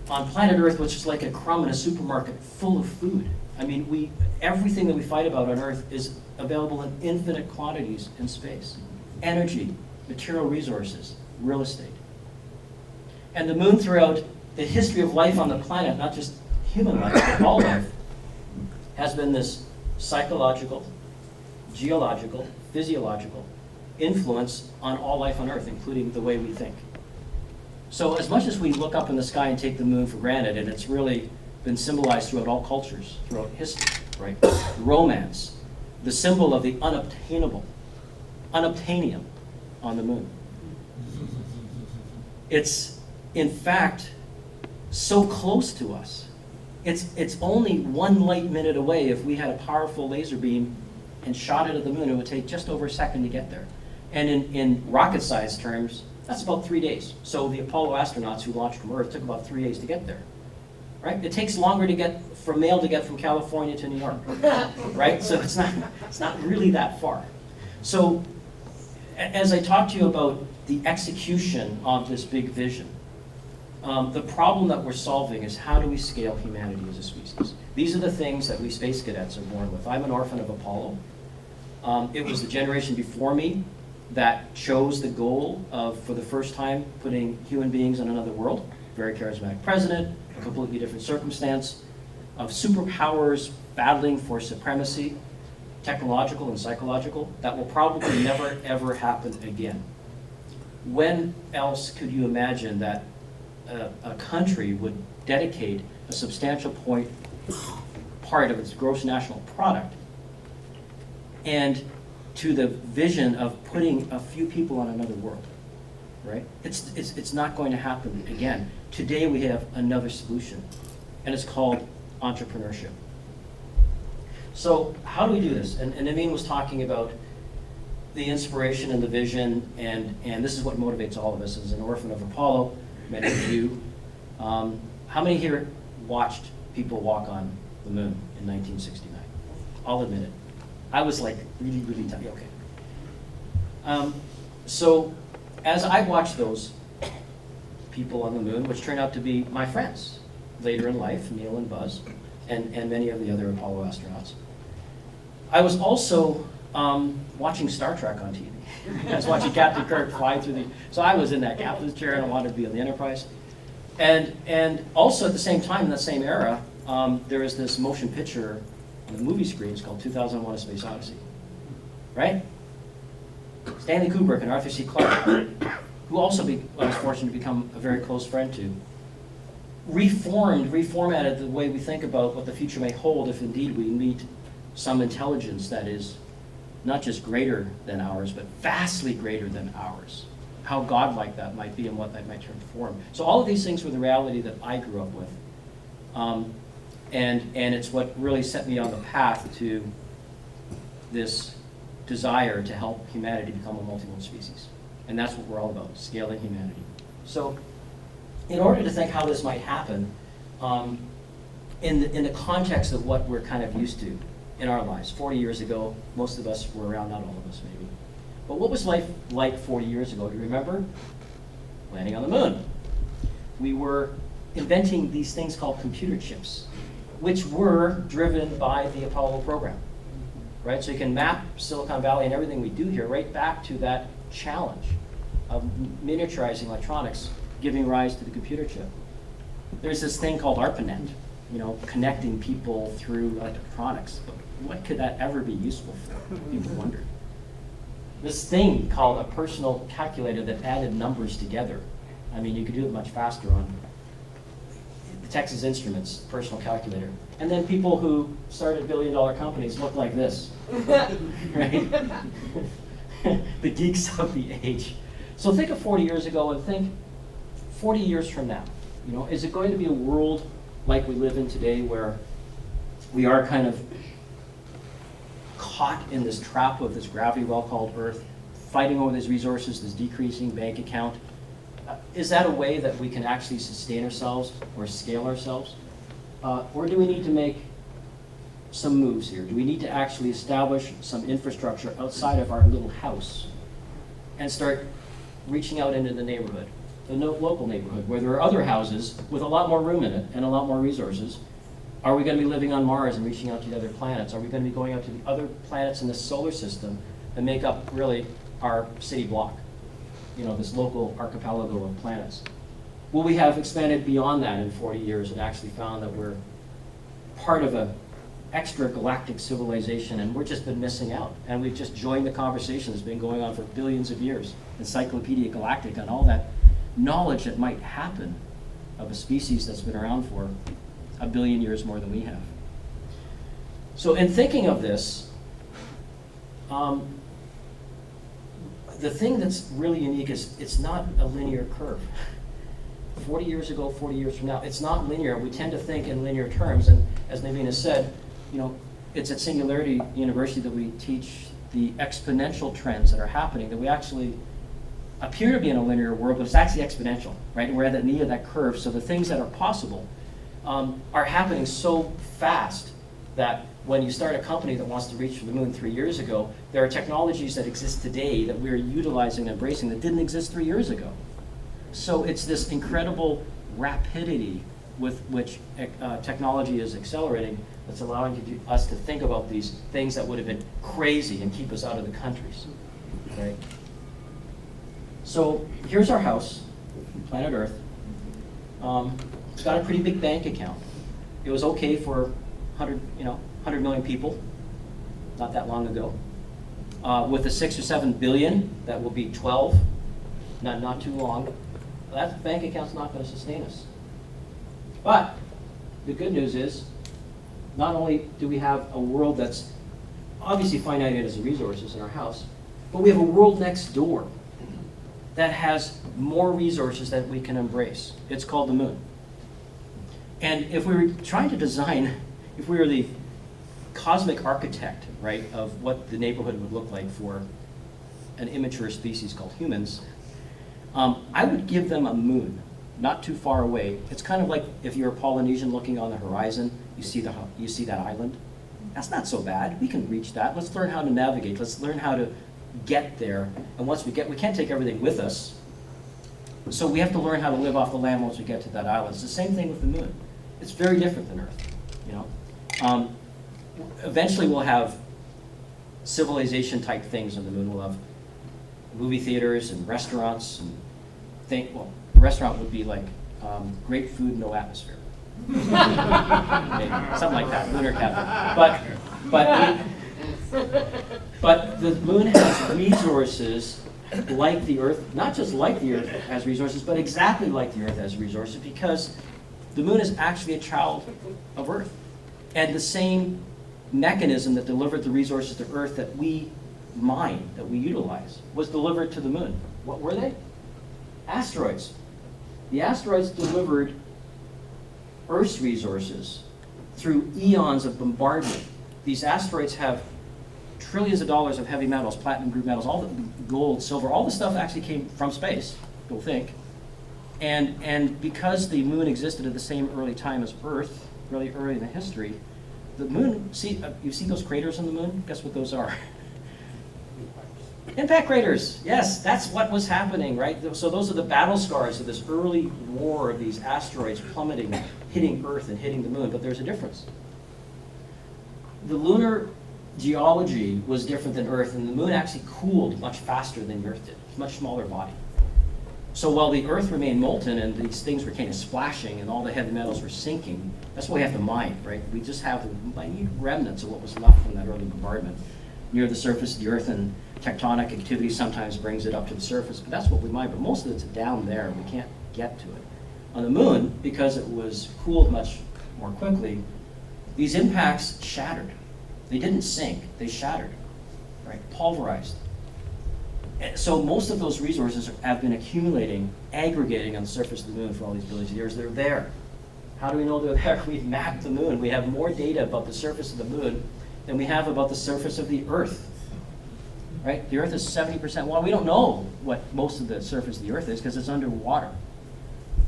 on planet Earth, which is like a crumb in a supermarket full of food? I mean, everything that we fight about on Earth is available in infinite quantities in space. Energy, material resources, real estate. And the moon, throughout the history of life on the planet, not just human life, but all life, has been this psychological, geological, physiological influence on all life on Earth, including the way we think. So as much as we look up in the sky and take the moon for granted, and it's really been symbolized throughout all cultures, throughout history, right? Romance, the symbol of the unobtainable, unobtainium on the moon. It's, in fact, so close to us. It's only 1 light minute away. If we had a powerful laser beam and shot it at the moon, it would take just over a second to get there. And in rocket science terms, that's about 3 days. So the Apollo astronauts who launched from Earth took about 3 days to get there. Right? It takes longer to get from California to New York. Right? So it's not really that far. So as I talk to you about the execution of this big vision, the problem that we're solving is, how do we scale humanity as a species? These are the things that we space cadets are born with. I'm an orphan of Apollo. It was the generation before me that chose the goal of, for the first time, putting human beings on another world. Very charismatic president, a completely different circumstance, of superpowers battling for supremacy, technological and psychological, that will probably never, ever happen again. When else could you imagine that a country would dedicate a substantial part of its gross national product and to the vision of putting a few people on another world, right? It's not going to happen again. Today we have another solution, and it's called entrepreneurship. So how do we do this? And Naveen was talking about the inspiration and the vision, and this is what motivates all of us as an orphan of Apollo, many of you. How many here watched people walk on the moon in 1969? I'll admit it. I was like really, really tough. Okay. So as I watched those people on the moon, which turned out to be my friends later in life, Neil and Buzz, and many of the other Apollo astronauts, I was also watching Star Trek on TV. I was watching Captain Kirk fly through the, so I was in that captain's chair and I wanted to be on the Enterprise. And also at the same time, in that same era, there was this motion picture on the movie screens called 2001: A Space Odyssey, right? Stanley Kubrick and Arthur C. Clarke, who also I was fortunate to become a very close friend to, reformatted the way we think about what the future may hold if indeed we meet some intelligence that is not just greater than ours, but vastly greater than ours. How godlike that might be and what that might transform. So all of these things were the reality that I grew up with. And it's what really set me on the path to this desire to help humanity become a multimodal species. And that's what we're all about, scaling humanity. So in order to think how this might happen, in the context of what we're kind of used to in our lives, 40 years ago, most of us were around, not all of us maybe. But what was life like 40 years ago? Do you remember? Landing on the moon. We were inventing these things called computer chips, which were driven by the Apollo program, right? So you can map Silicon Valley and everything we do here right back to that challenge of miniaturizing electronics, giving rise to the computer chip. There's this thing called ARPANET, connecting people through electronics. But what could that ever be useful for? People wondered. This thing called a personal calculator that added numbers together. I mean, you could do it much faster on the Texas Instruments personal calculator. And then people who started billion-dollar companies look like this, right? The geeks of the age. So think of 40 years ago and think 40 years from now. Is it going to be a world like we live in today where we are kind of caught in this trap of this gravity well called Earth, fighting over these resources, this decreasing bank account? Is that a way that we can actually sustain ourselves or scale ourselves? Or do we need to make some moves here? Do we need to actually establish some infrastructure outside of our little house and start reaching out into the neighborhood, the local neighborhood, where there are other houses with a lot more room in it and a lot more resources? Are we going to be living on Mars and reaching out to the other planets? Are we going to be going out to the other planets in the solar system that make up really our city block? This local archipelago of planets. Will we have expanded beyond that in 40 years and actually found that we're part of an extragalactic civilization and we've just been missing out? And we've just joined the conversation that's been going on for billions of years. Encyclopedia Galactica and all that knowledge that might happen of a species that's been around for a billion years more than we have. So in thinking of this, the thing that's really unique is it's not a linear curve. 40 years ago, 40 years from now, it's not linear. We tend to think in linear terms, and as Naveen has said, it's at Singularity University that we teach the exponential trends that are happening, that we actually appear to be in a linear world, but it's actually exponential, right? We're at the knee of that curve, so the things that are possible are happening so fast that when you start a company that wants to reach for the moon 3 years ago, there are technologies that exist today that we're utilizing and embracing that didn't exist 3 years ago. So it's this incredible rapidity with which technology is accelerating that's allowing us to think about these things that would have been crazy and keep us out of the countries, right? So here's our house, planet Earth. It's got a pretty big bank account. It was okay for 100 million people, not that long ago. With the 6 or 7 billion, that will be 12, not too long. That bank account's not going to sustain us. But the good news is, not only do we have a world that's obviously finite as resources in our house, but we have a world next door that has more resources that we can embrace. It's called the moon. And if we were trying to design, if we were the cosmic architect, right, of what the neighborhood would look like for an immature species called humans, I would give them a moon, not too far away. It's kind of like if you're a Polynesian looking on the horizon, you see that island. That's not so bad. We can reach that. Let's learn how to navigate. Let's learn how to get there. And once we get, we can't take everything with us. So we have to learn how to live off the land once we get to that island. It's the same thing with the moon. It's very different than Earth, you know. Eventually we'll have civilization type things on the moon. We'll have movie theaters and restaurants and well, a restaurant would be like great food, no atmosphere. Maybe, something like that, lunar cafe. But the moon has resources like the Earth, not just like the Earth has resources, but exactly like the Earth has resources, because the moon is actually a child of Earth. And the same mechanism that delivered the resources to Earth that we mine, that we utilize, was delivered to the moon. What were they? Asteroids. The asteroids delivered Earth's resources through eons of bombardment. These asteroids have trillions of dollars of heavy metals, platinum group metals, all the gold, silver, all the stuff actually came from space, you'll think. And because the moon existed at the same early time as Earth, really early in the history, the moon, you see those craters on the moon? Guess what those are? Impact craters, yes, that's what was happening, right? So those are the battle scars of this early war of these asteroids plummeting, hitting Earth and hitting the moon, but there's a difference. The lunar geology was different than Earth, and the moon actually cooled much faster than the Earth did. It's a much smaller body. So while the Earth remained molten and these things were kind of splashing and all the heavy metals were sinking, that's what we have to mine, right? We just have the minute remnants of what was left from that early bombardment near the surface of the Earth, and tectonic activity sometimes brings it up to the surface, but that's what we mine, but most of it's down there. We can't get to it. On the moon, because it was cooled much more quickly, these impacts shattered. They didn't sink, they shattered, right? Pulverized. So most of those resources have been accumulating, aggregating on the surface of the moon for all these billions of years. They're there. How do we know they're there? We've mapped the moon. We have more data about the surface of the moon than we have about the surface of the Earth. Right? The Earth is 70% water. We don't know what most of the surface of the Earth is because it's underwater.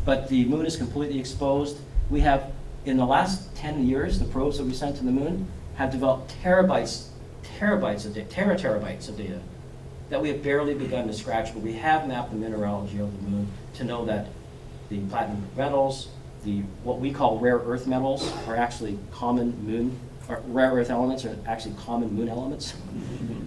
But the moon is completely exposed. We have, in the last 10 years, the probes that we sent to the moon have developed terabytes of data that we have barely begun to scratch, but we have mapped the mineralogy of the moon to know that the platinum metals, what we call rare earth metals, are actually common moon, or rare earth elements are actually common moon elements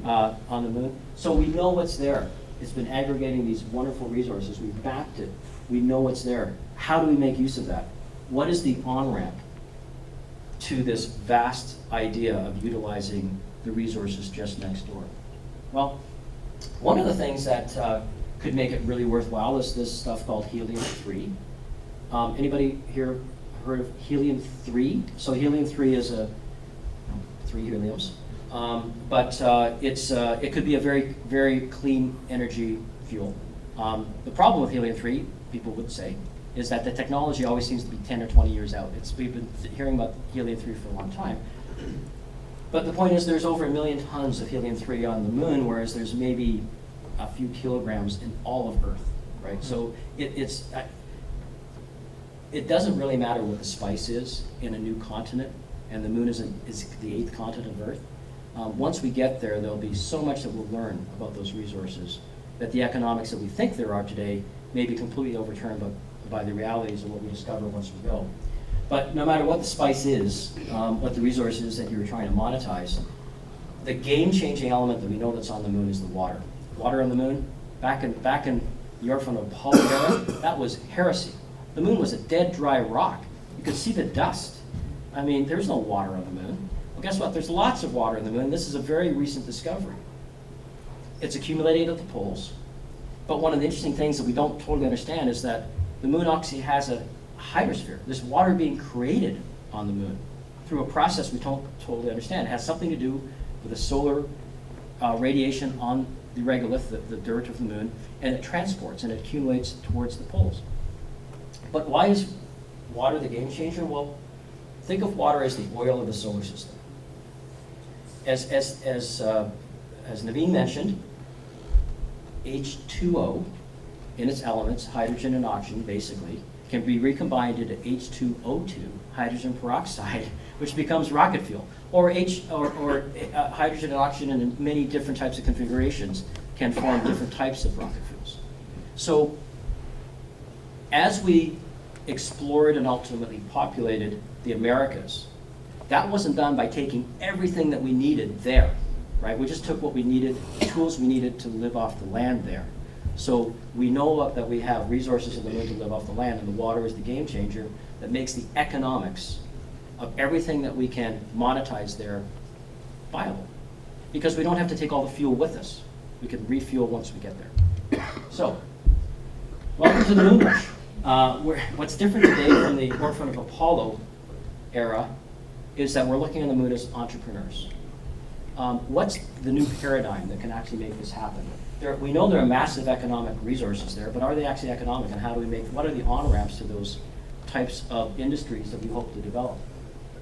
on the moon. So we know what's there. It's been aggregating these wonderful resources. We've mapped it. We know what's there. How do we make use of that? What is the on-ramp to this vast idea of utilizing the resources just next door? Well, one of the things that could make it really worthwhile is this stuff called helium-3. Anybody here heard of helium-3? So helium-3 is 3 heliums, but it could be a very, very clean energy fuel. The problem with helium-3, people would say, is that the technology always seems to be 10 or 20 years out. We've been hearing about helium-3 for a long time. But the point is there's over 1 million tons of helium-3 on the moon, whereas there's maybe a few kilograms in all of Earth, right? So it doesn't really matter what the spice is in a new continent, and the moon is the 8th continent of Earth. Once we get there, there'll be so much that we'll learn about those resources that the economics that we think there are today may be completely overturned by the realities of what we discover once we go. But no matter what the spice is, what the resource is that you're trying to monetize, the game-changing element that we know that's on the moon is the water. Water on the moon, back in Europe from the Apollo era, that was heresy. The moon was a dead, dry rock. You could see the dust. I mean, there's no water on the moon. Well, guess what? There's lots of water on the moon. This is a very recent discovery. It's accumulating at the poles. But one of the interesting things that we don't totally understand is that the moon actually has a hydrosphere. There's water being created on the moon through a process we don't totally understand. It has something to do with the solar radiation on the regolith, the dirt of the moon, and it transports and it accumulates towards the poles. But why is water the game changer? Well, think of water as the oil of the solar system. As Naveen mentioned, H2O in its elements, hydrogen and oxygen basically, can be recombined into H2O2, hydrogen peroxide, which becomes rocket fuel. Or hydrogen and oxygen in many different types of configurations can form different types of rocket fuels. So as we explored and ultimately populated the Americas, that wasn't done by taking everything that we needed there, right? We just took what we needed, the tools we needed to live off the land there. So we know that we have resources in the moon to live off the land, and the water is the game changer that makes the economics of everything that we can monetize there viable. Because we don't have to take all the fuel with us. We can refuel once we get there. So, welcome to the moon rush. What's different today from the Orphan of Apollo era is that we're looking on the moon as entrepreneurs. What's the new paradigm that can actually make this happen? We know there are massive economic resources there, but are they actually economic, and how do we what are the on-ramps to those types of industries that we hope to develop?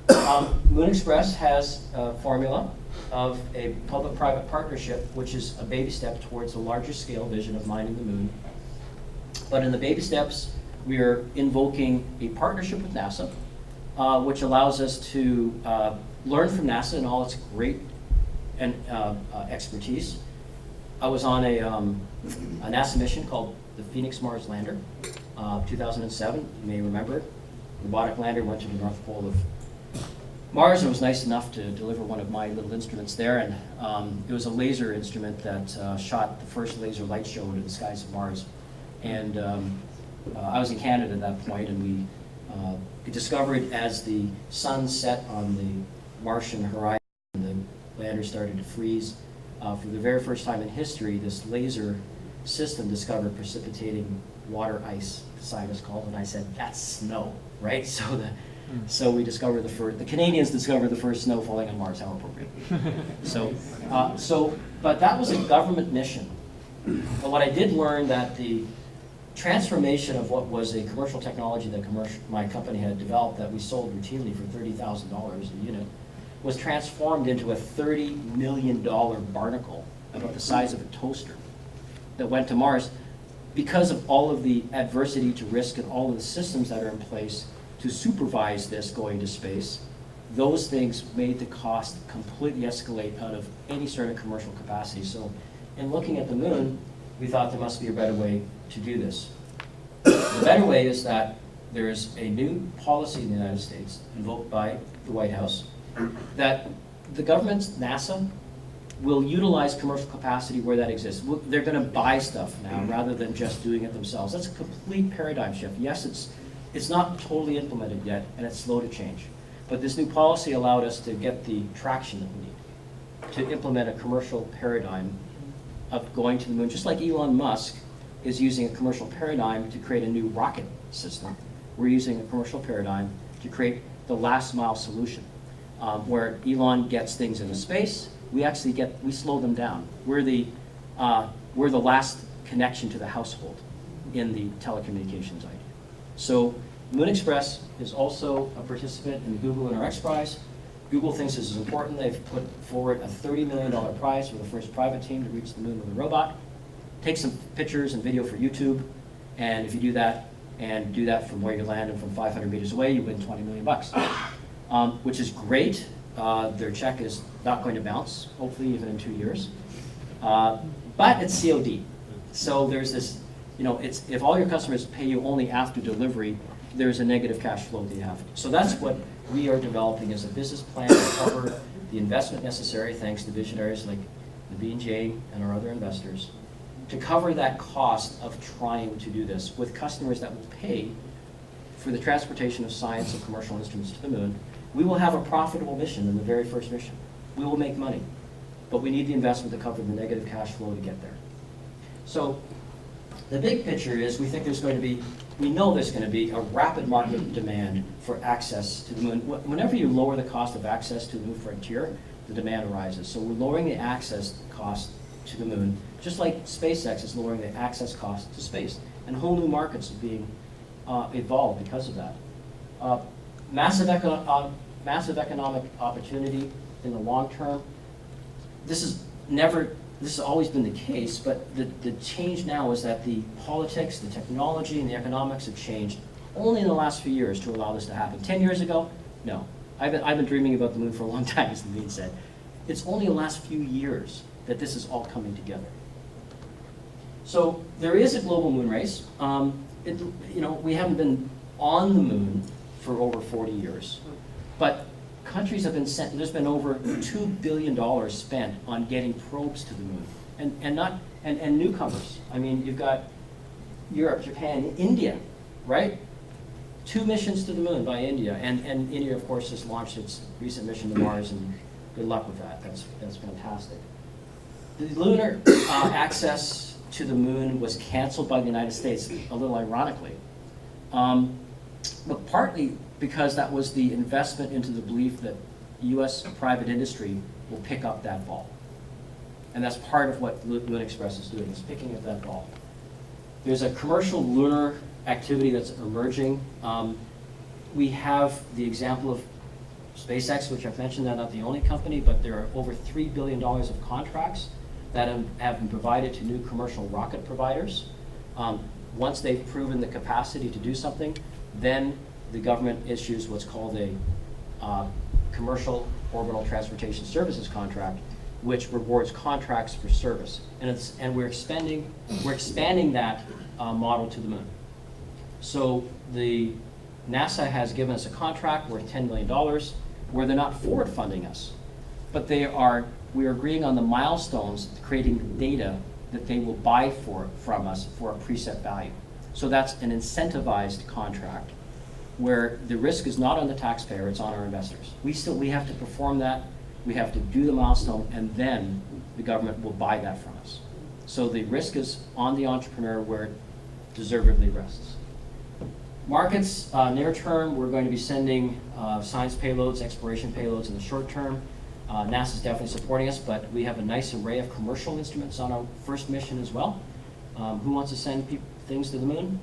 Luner XPRIZE has a formula of a public-private partnership, which is a baby step towards a larger scale vision of mining the moon. But in the baby steps, we are invoking a partnership with NASA, which allows us to learn from NASA and all its great expertise. I was on a NASA mission called the Phoenix Mars Lander, 2007. You may remember. Robotic lander went to the North Pole of Mars and was nice enough to deliver one of my little instruments there. And it was a laser instrument that shot the first laser light show into the skies of Mars. And I was in Canada at that point, and we discovered as the sun set on the Martian horizon, the lander started to freeze. For the very first time in history, this laser system discovered precipitating water ice, scientists called it, and I said, that's snow, right? So we discovered the Canadians discovered the first snow falling on Mars, how appropriate. But that was a government mission. But what I did learn that the transformation of what was a commercial technology that my company had developed that we sold routinely for $30,000 a unit was transformed into a $30 million barnacle about the size of a toaster that went to Mars because of all of the adversity to risk and all of the systems that are in place to supervise this going to space. Those things made the cost completely escalate out of any sort of commercial capacity. So in looking at the moon, we thought there must be a better way to do this. The better way is that there is a new policy in the United States invoked by the White House that the government, NASA, will utilize commercial capacity where that exists. They're going to buy stuff now rather than just doing it themselves. That's a complete paradigm shift. Yes, it's not totally implemented yet, and it's slow to change. But this new policy allowed us to get the traction that we need to implement a commercial paradigm of going to the moon, just like Elon Musk is using a commercial paradigm to create a new rocket system. We're using a commercial paradigm to create the last mile solution. Where Elon gets things into space, we slow them down. We're the last connection to the household in the telecommunications idea. So Luner XPRIZE is also a participant in the Google Luner XPRIZE. Google thinks this is important. They've put forward a $30 million prize for the first private team to reach the moon with a robot. Take some pictures and video for YouTube, and if you do that, and do that from where you land and from 500 meters away, you win $20 million, which is great. Their check is not going to bounce, hopefully even in 2 years. But it's COD. So there's this, if all your customers pay you only after delivery, there's a negative cash flow that you have. So that's what we are developing as a business plan to cover the investment necessary, thanks to visionaries like Naveen Jain and our other investors, to cover that cost of trying to do this with customers that will pay for the transportation of science and commercial instruments to the moon. We will have a profitable mission in the very first mission. We will make money, but we need the investment to cover the negative cash flow to get there. So the big picture is we know there's going to be a rapid market demand for access to the moon. Whenever you lower the cost of access to the new frontier, the demand arises. So we're lowering the access cost to the moon, just like SpaceX is lowering the access cost to space. And whole new markets are being evolved because of that. Massive economic opportunity in the long term. This is never this has always been the case, but the change now is that the politics, the technology, and the economics have changed only in the last few years to allow this to happen. 10 years ago, no. I've been dreaming about the moon for a long time, as Naveen said. It's only the last few years that this is all coming together. So there is a global moon race. We haven't been on the moon for over 40 years, but countries have been sent. There's been over $2 billion spent on getting probes to the moon, and newcomers. I mean, you've got Europe, Japan, India, right? 2 missions to the moon by India, and India, of course, has launched its recent mission to Mars, and good luck with that. That's fantastic. The lunar access to the moon was canceled by the United States, a little ironically, but partly because that was the investment into the belief that U.S. private industry will pick up that ball. And that's part of what Luner XPRIZE is doing, is picking up that ball. There's a commercial lunar activity that's emerging. We have the example of SpaceX, which I've mentioned. They're not the only company, but there are over $3 billion of contracts that have been provided to new commercial rocket providers. Once they've proven the capacity to do something, then the government issues what's called a commercial orbital transportation services contract, which rewards contracts for service, and we're expanding that model to the moon. So the NASA has given us a contract worth $10 million, where they're not forward funding us, but we are agreeing on the milestones, creating data that they will buy from us for a preset value. So that's an incentivized contract, where the risk is not on the taxpayer, it's on our investors. We have to perform that, we have to do the milestone, and then the government will buy that from us. So the risk is on the entrepreneur, where it deservedly rests. Markets, near term, we're going to be sending science payloads, exploration payloads in the short term. NASA's definitely supporting us, but we have a nice array of commercial instruments on our first mission as well. Who wants to send things to the moon?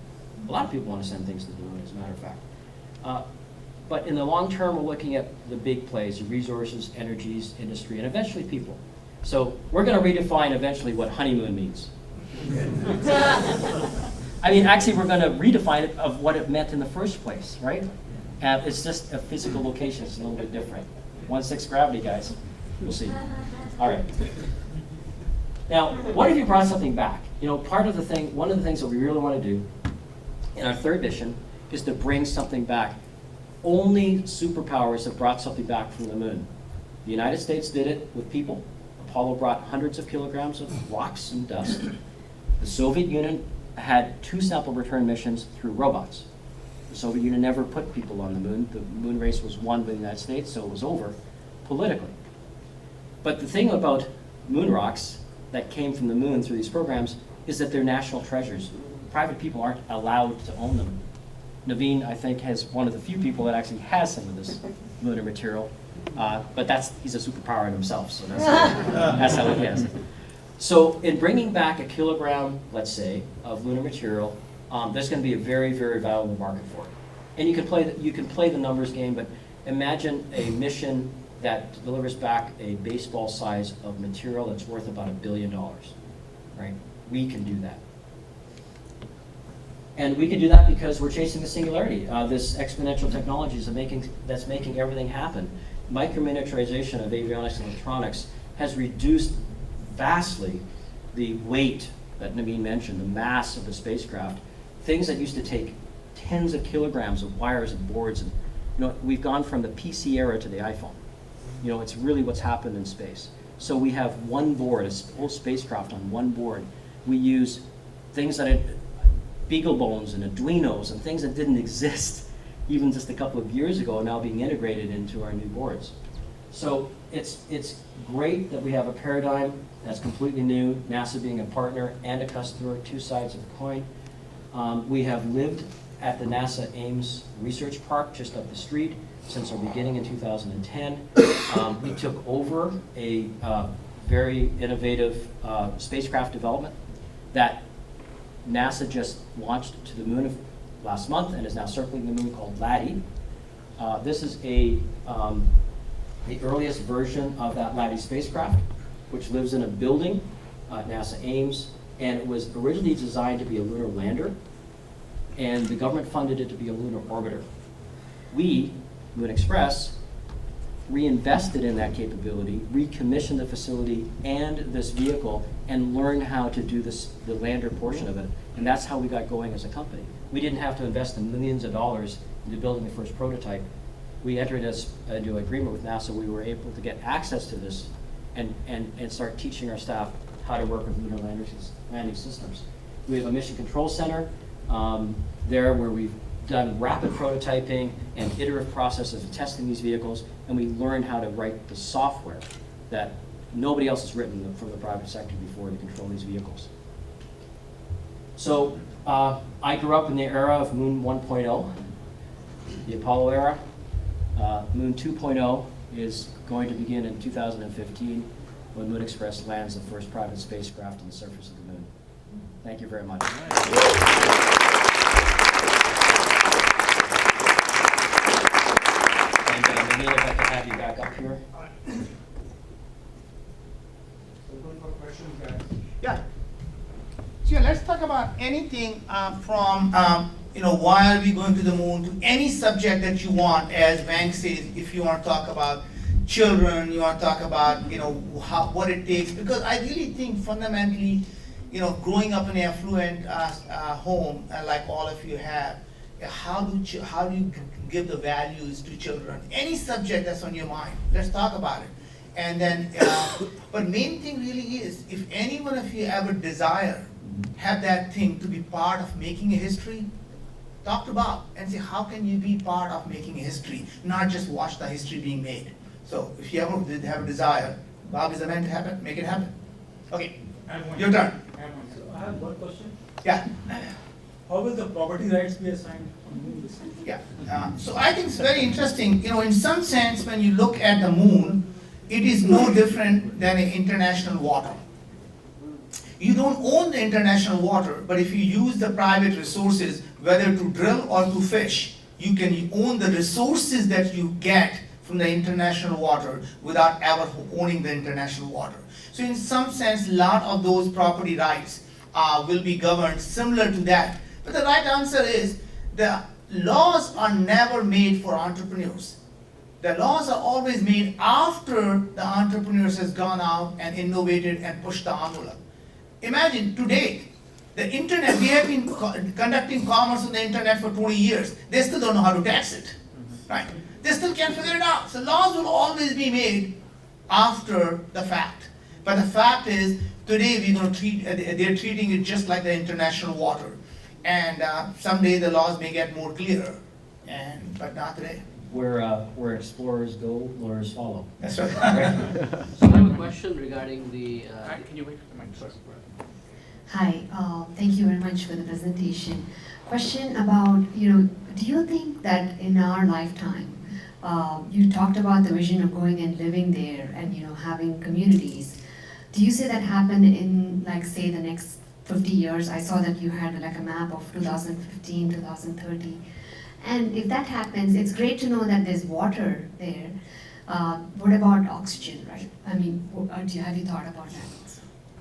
A lot of people want to send things to the moon, as a matter of fact. But in the long term, we're looking at the big plays: resources, energies, industry, and eventually people. So we're going to redefine eventually what honeymoon means. I mean, actually, we're going to redefine it of what it meant in the first place, right? It's just a physical location. It's a little bit different. 1/6 gravity, guys. We'll see. All right. Now, what if you brought something back? One of the things that we really want to do in our third mission is to bring something back. Only superpowers have brought something back from the moon. The United States did it with people. Apollo brought hundreds of kilograms of rocks and dust. The Soviet Union had 2 sample return missions through robots. The Soviet Union never put people on the moon. The moon race was won by the United States, so it was over politically. But the thing about moon rocks that came from the moon through these programs is that they're national treasures. Private people aren't allowed to own them. Naveen, I think, has one of the few people that actually has some of this lunar material, but he's a superpower in himself, so that's how he has it. So in bringing back a kilogram, let's say, of lunar material, there's going to be a very, very valuable market for it. And you can play the numbers game, but imagine a mission that delivers back a baseball size of material that's worth about $1 billion, right? We can do that. And we can do that because we're chasing the singularity. This exponential technology that's making everything happen. Micro-miniaturization of avionics and electronics has reduced vastly the weight that Naveen mentioned, the mass of the spacecraft. Things that used to take tens of kilograms of wires and boards, and we've gone from the PC era to the iPhone. It's really what's happened in space. So we have one board, a whole spacecraft on one board. We use things that BeagleBones and Arduinos and things that didn't exist even just a couple of years ago are now being integrated into our new boards. So it's great that we have a paradigm that's completely new, NASA being a partner and a customer, 2 sides of the coin. We have lived at the NASA Ames Research Park just up the street since our beginning in 2010. We took over a very innovative spacecraft development that NASA just launched to the moon last month and is now circling the moon, called LADEE. This is the earliest version of that LADEE spacecraft, which lives in a building NASA Ames, and it was originally designed to be a lunar lander, and the government funded it to be a lunar orbiter. We, Luner Express, reinvested in that capability, recommissioned the facility and this vehicle, and learned how to do the lander portion of it. And that's how we got going as a company. We didn't have to invest in millions of dollars into building the first prototype. We entered into an agreement with NASA. We were able to get access to this and start teaching our staff how to work with lunar landing systems. We have a mission control center there where we've done rapid prototyping and iterative processes of testing these vehicles, and we learned how to write the software that nobody else has written from the private sector before to control these vehicles. So I grew up in the era of Moon 1.0, the Apollo era. Moon 2.0 is going to begin in 2015 when Luner Express lands the first private spacecraft on the surface of the moon. Thank you very much. And Naveen, if I could have you back up here. Yeah. So let's talk about anything from why are we going to the moon, to any subject that you want. As Bank says, if you want to talk about children, you want to talk about what it takes, because I really think fundamentally, growing up in an affluent home like all of you have, how do you give the values to children? Any subject that's on your mind, let's talk about it. And then, but main thing really is, if any one of you ever desire, have that thing to be part of making a history, talk to Bob and say, how can you be part of making a history, not just watch the history being made. So if you ever have a desire, Bob is the man to happen, make it happen. Okay, your turn. So I have one question. Yeah. How will the property rights be assigned on the moon? Yeah. So I think it's very interesting. In some sense, when you look at the moon, it is no different than an international water. You don't own the international water, but if you use the private resources, whether to drill or to fish, you own the resources that you get from the international water without ever owning the international water. So in some sense, a lot of those property rights will be governed similar to that. But the right answer is, the laws are never made for entrepreneurs. The laws are always made after the entrepreneurs has gone out and innovated and pushed the envelope. Imagine today, the internet, we have been conducting commerce on the internet for 20 years. They still don't know how to tax it, right? They still can't figure it out. So laws will always be made after the fact. But the fact is, today we're going to they're treating it just like the international water. And someday the laws may get more clear, but not today. Where explorers go, lawyers follow. That's right. So I have a question regarding the... Can you wait for the mic? Sorry. Hi, thank you very much for the presentation. Question about, do you think that in our lifetime, you talked about the vision of going and living there and, having communities. Do you say that happen in, like, say, the next 50 years? I saw that you had like a map of 2015, 2030. And if that happens, it's great to know that there's water there. What about oxygen, right? I mean, have you thought about that?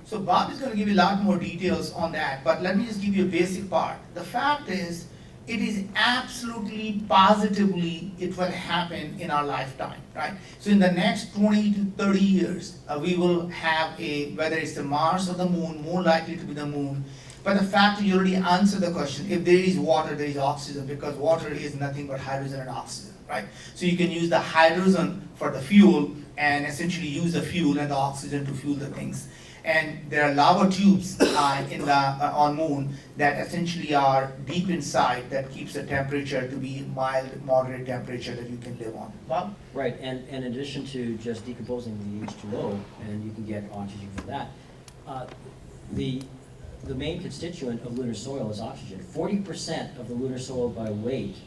So Bob is going to give you a lot more details on that, but let me just give you a basic part. The fact is, it is absolutely, positively, it will happen in our lifetime, right? So in the next 20 to 30 years, we will have whether it's the Mars or the moon, more likely to be the moon. But the fact that you already answered the question, if there is water, there is oxygen, because water is nothing but hydrogen and oxygen, right? So you can use the hydrogen for the fuel and essentially use the fuel and the oxygen to fuel the things. And there are lava tubes on moon that essentially are deep inside that keeps the temperature to be mild, moderate temperature that you can live on. Bob? Right, and in addition to just decomposing the H2O, and you can get oxygen from that, the main constituent of lunar soil is oxygen. 40% of the lunar soil by weight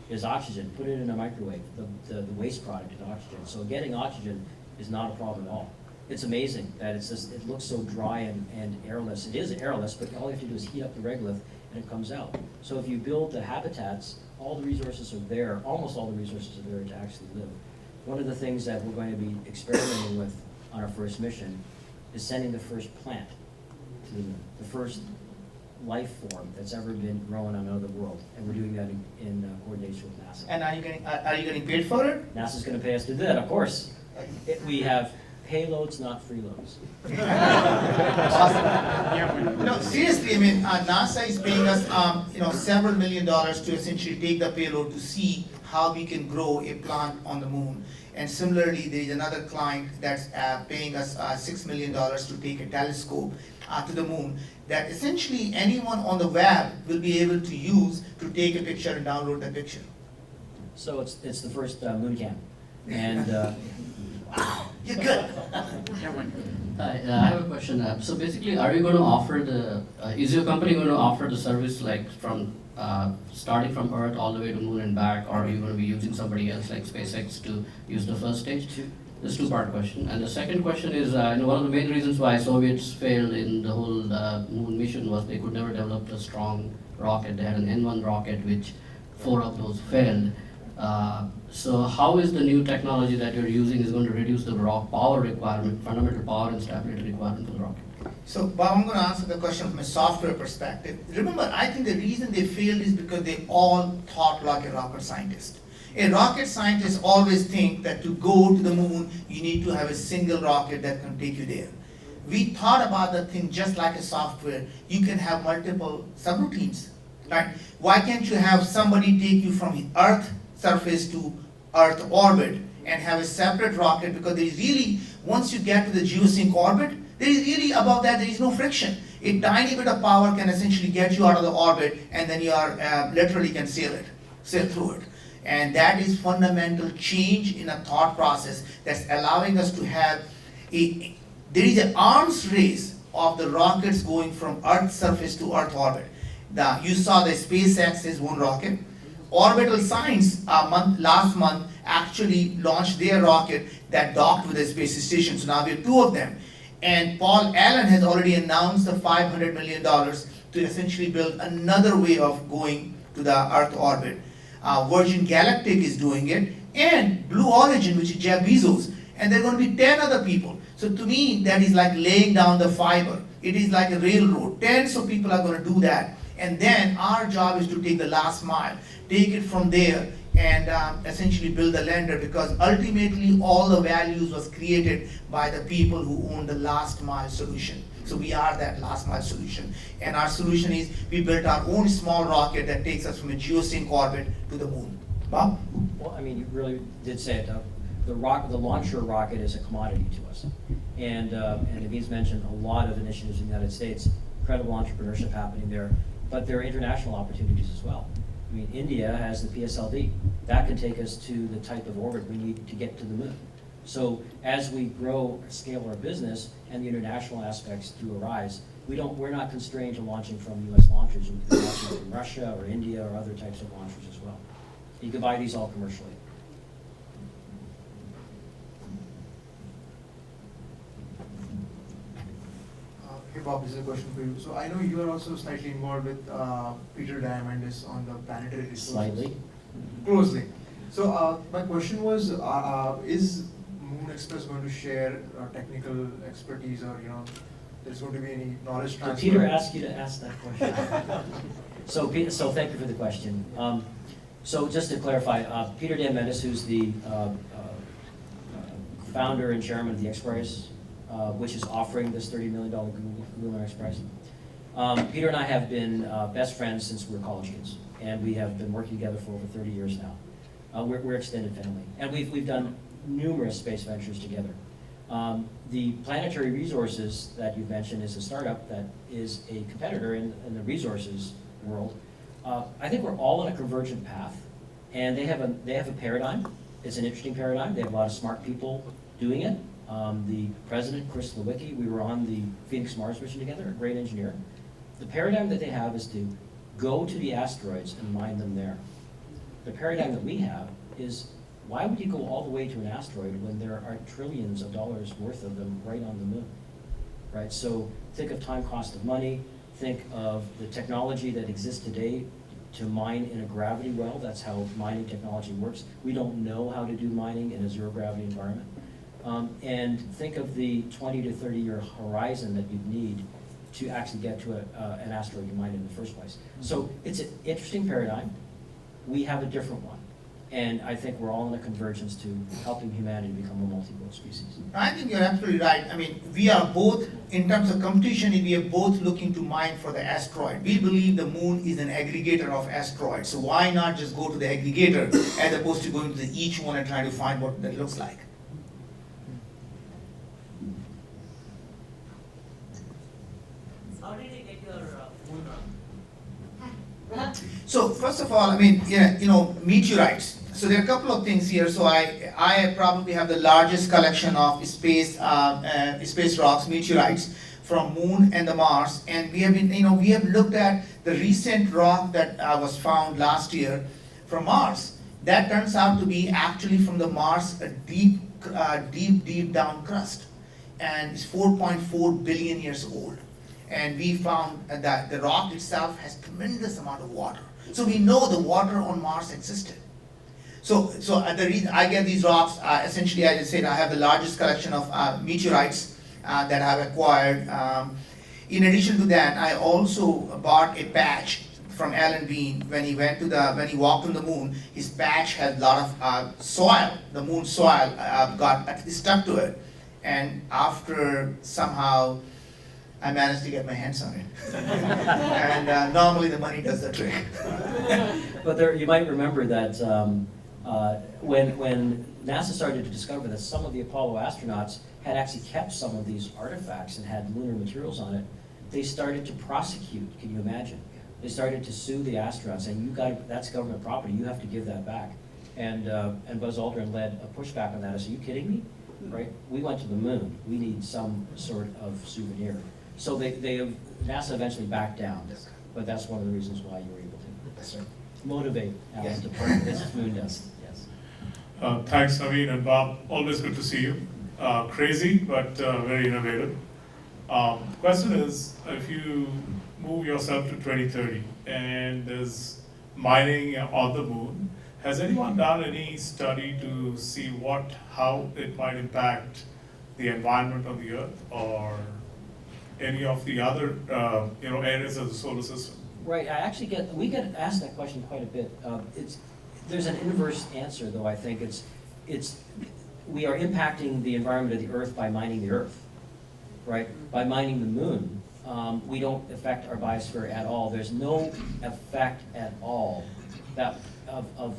is oxygen. Put it in a microwave, the waste product is oxygen. So getting oxygen is not a problem at all. It's amazing that it looks so dry and airless. It is airless, but all you have to do is heat up the regolith and it comes out. So if you build the habitats, all the resources are there, almost all the resources are there to actually live. One of the things that we're going to be experimenting with on our first mission is sending the first plant to the moon, the first life form that's ever been grown on another world, and we're doing that in coordination with NASA. And are you getting paid for it? NASA's going to pay us to do that, of course. We have payloads, not freeloads. Awesome. No, seriously, I mean, NASA is paying us, several $1 million to essentially take the payload to see how we can grow a plant on the moon. And similarly, there is another client that's paying us $6 million to take a telescope to the moon that essentially anyone on the web will be able to use to take a picture and download the picture. So it's the first moon camp. And wow, you're good. I have a question. So basically, are you going to offer is your company going to offer the service like from starting from Earth all the way to moon and back, or are you going to be using somebody else like SpaceX to use the first stage? This two-part question. And the second question is, one of the main reasons why Soviets failed in the whole moon mission was they could never develop a strong rocket. They had an N-1 rocket, which 4 of those failed. So how is the new technology that you're using is going to reduce the power requirement, fundamental power and stability requirement for the rocket? So, Bob, I'm going to answer the question from a software perspective. Remember, I think the reason they failed is because they all thought like a rocket scientist. A rocket scientist always think that to go to the moon, you need to have a single rocket that can take you there. We thought about the thing just like a software. You can have multiple subroutines, right? Why can't you have somebody take you from Earth surface to Earth orbit and have a separate rocket? Because there is really, once you get to the geosync orbit, there is really above that, there is no friction. A tiny bit of power can essentially get you out of the orbit, and then you are literally can sail through it. And that is fundamental change in a thought process that's allowing us to have there is an arms race of the rockets going from Earth surface to Earth orbit. You saw the SpaceX is one rocket. Orbital Science last month actually launched their rocket that docked with the space station. So now we have 2 of them. And Paul Allen has already announced the $500 million to essentially build another way of going to the Earth orbit. Virgin Galactic is doing it, and Blue Origin, which is Jeff Bezos, and there are going to be 10 other people. So to me, that is like laying down the fiber. It is like a railroad. Tens of people are going to do that. And then our job is to take the last mile, take it from there, and essentially build the lander, because ultimately all the values was created by the people who own the last mile solution. So we are that last mile solution. And our solution is we built our own small rocket that takes us from a geosync orbit to the moon. Bob? Well, I mean, you really did say it. The launcher rocket is a commodity to us. And Naveen's mentioned a lot of initiatives in the United States, incredible entrepreneurship happening there, but there are international opportunities as well. I mean, India has the PSLV. That can take us to the type of orbit we need to get to the moon. So as we grow, scale our business, and the international aspects do arise, we're not constrained to launching from U.S. launchers. We can be launching from Russia or India or other types of launchers as well. You can buy these all commercially. Hey Bob, this is a question for you. So I know you are also slightly involved with Peter Diamandis on the planetary resources. Slightly? Closely. So my question was, is Moon Express going to share technical expertise, or there's going to be any knowledge transfer? Peter asked you to ask that question. So thank you for the question. So just to clarify, Peter Diamandis, who's the founder and chairman of the XPRIZE, which is offering this $30 million Luner XPRIZE. Peter and I have been best friends since we were college kids, and we have been working together for over 30 years now. We're extended family, and we've done numerous space ventures together. The Planetary Resources that you've mentioned is a startup that is a competitor in the resources world. I think we're all on a convergent path, and they have a paradigm. It's an interesting paradigm. They have a lot of smart people doing it. The president, Chris Lewicki, we were on the Phoenix Mars mission together, a great engineer. The paradigm that they have is to go to the asteroids and mine them there. The paradigm that we have is, why would you go all the way to an asteroid when there are trillions of dollars worth of them right on the moon, right? So think of time, cost of money, think of the technology that exists today to mine in a gravity well. That's how mining technology works. We don't know how to do mining in a zero gravity environment. And think of the 20 to 30 year horizon that you'd need to actually get to an asteroid you mined in the first place. So it's an interesting paradigm. We have a different one. And I think we're all in a convergence to helping humanity become a multi-world species. I think you're absolutely right. I mean, we are both, in terms of competition, we are both looking to mine for the asteroid. We believe the moon is an aggregator of asteroids. So why not just go to the aggregator as opposed to going to each one and trying to find what that looks like? How did you get your moon rock? So first of all, I mean, yeah, you know, meteorites. So there are a couple of things here. So I probably have the largest collection of space rocks, meteorites from Moon and the Mars, and we have been, you know, we have looked at the recent rock that was found last year from Mars. That turns out to be actually from the Mars, a deep down crust, and it's 4.4 billion years old. And we found that the rock itself has tremendous amount of water. So we know the water on Mars existed. So the reason I get these rocks, essentially, as I said, I have the largest collection of meteorites that I've acquired. In addition to that, I also bought a patch from Alan Bean when he walked on the moon. His patch had a lot of soil. The moon soil got stuck to it, and after somehow I managed to get my hands on it. And normally the money does the trick. But there, you might remember that when NASA started to discover that some of the Apollo astronauts had actually kept some of these artifacts and had lunar materials on it, they started to prosecute. Can you imagine? They started to sue the astronauts, saying, that's government property, you have to give that back. And Buzz Aldrin led a pushback on that. I said, are you kidding me? Right? We went to the moon. We need some sort of souvenir. So NASA eventually backed down, but that's one of the reasons why you were able to motivate Alan to put this moon dust. Yes. Thanks, Naveen and Bob. Always good to see you. Crazy, but very innovative. Question is, if you move yourself to 2030 and there's mining on the moon, has anyone done any study to see how it might impact the environment of the Earth or any of the other areas of the solar system? Right. We get asked that question quite a bit. There's an inverse answer, though. I think we are impacting the environment of the Earth by mining the Earth, right? By mining the moon, we don't affect our biosphere at all. There's no effect at all of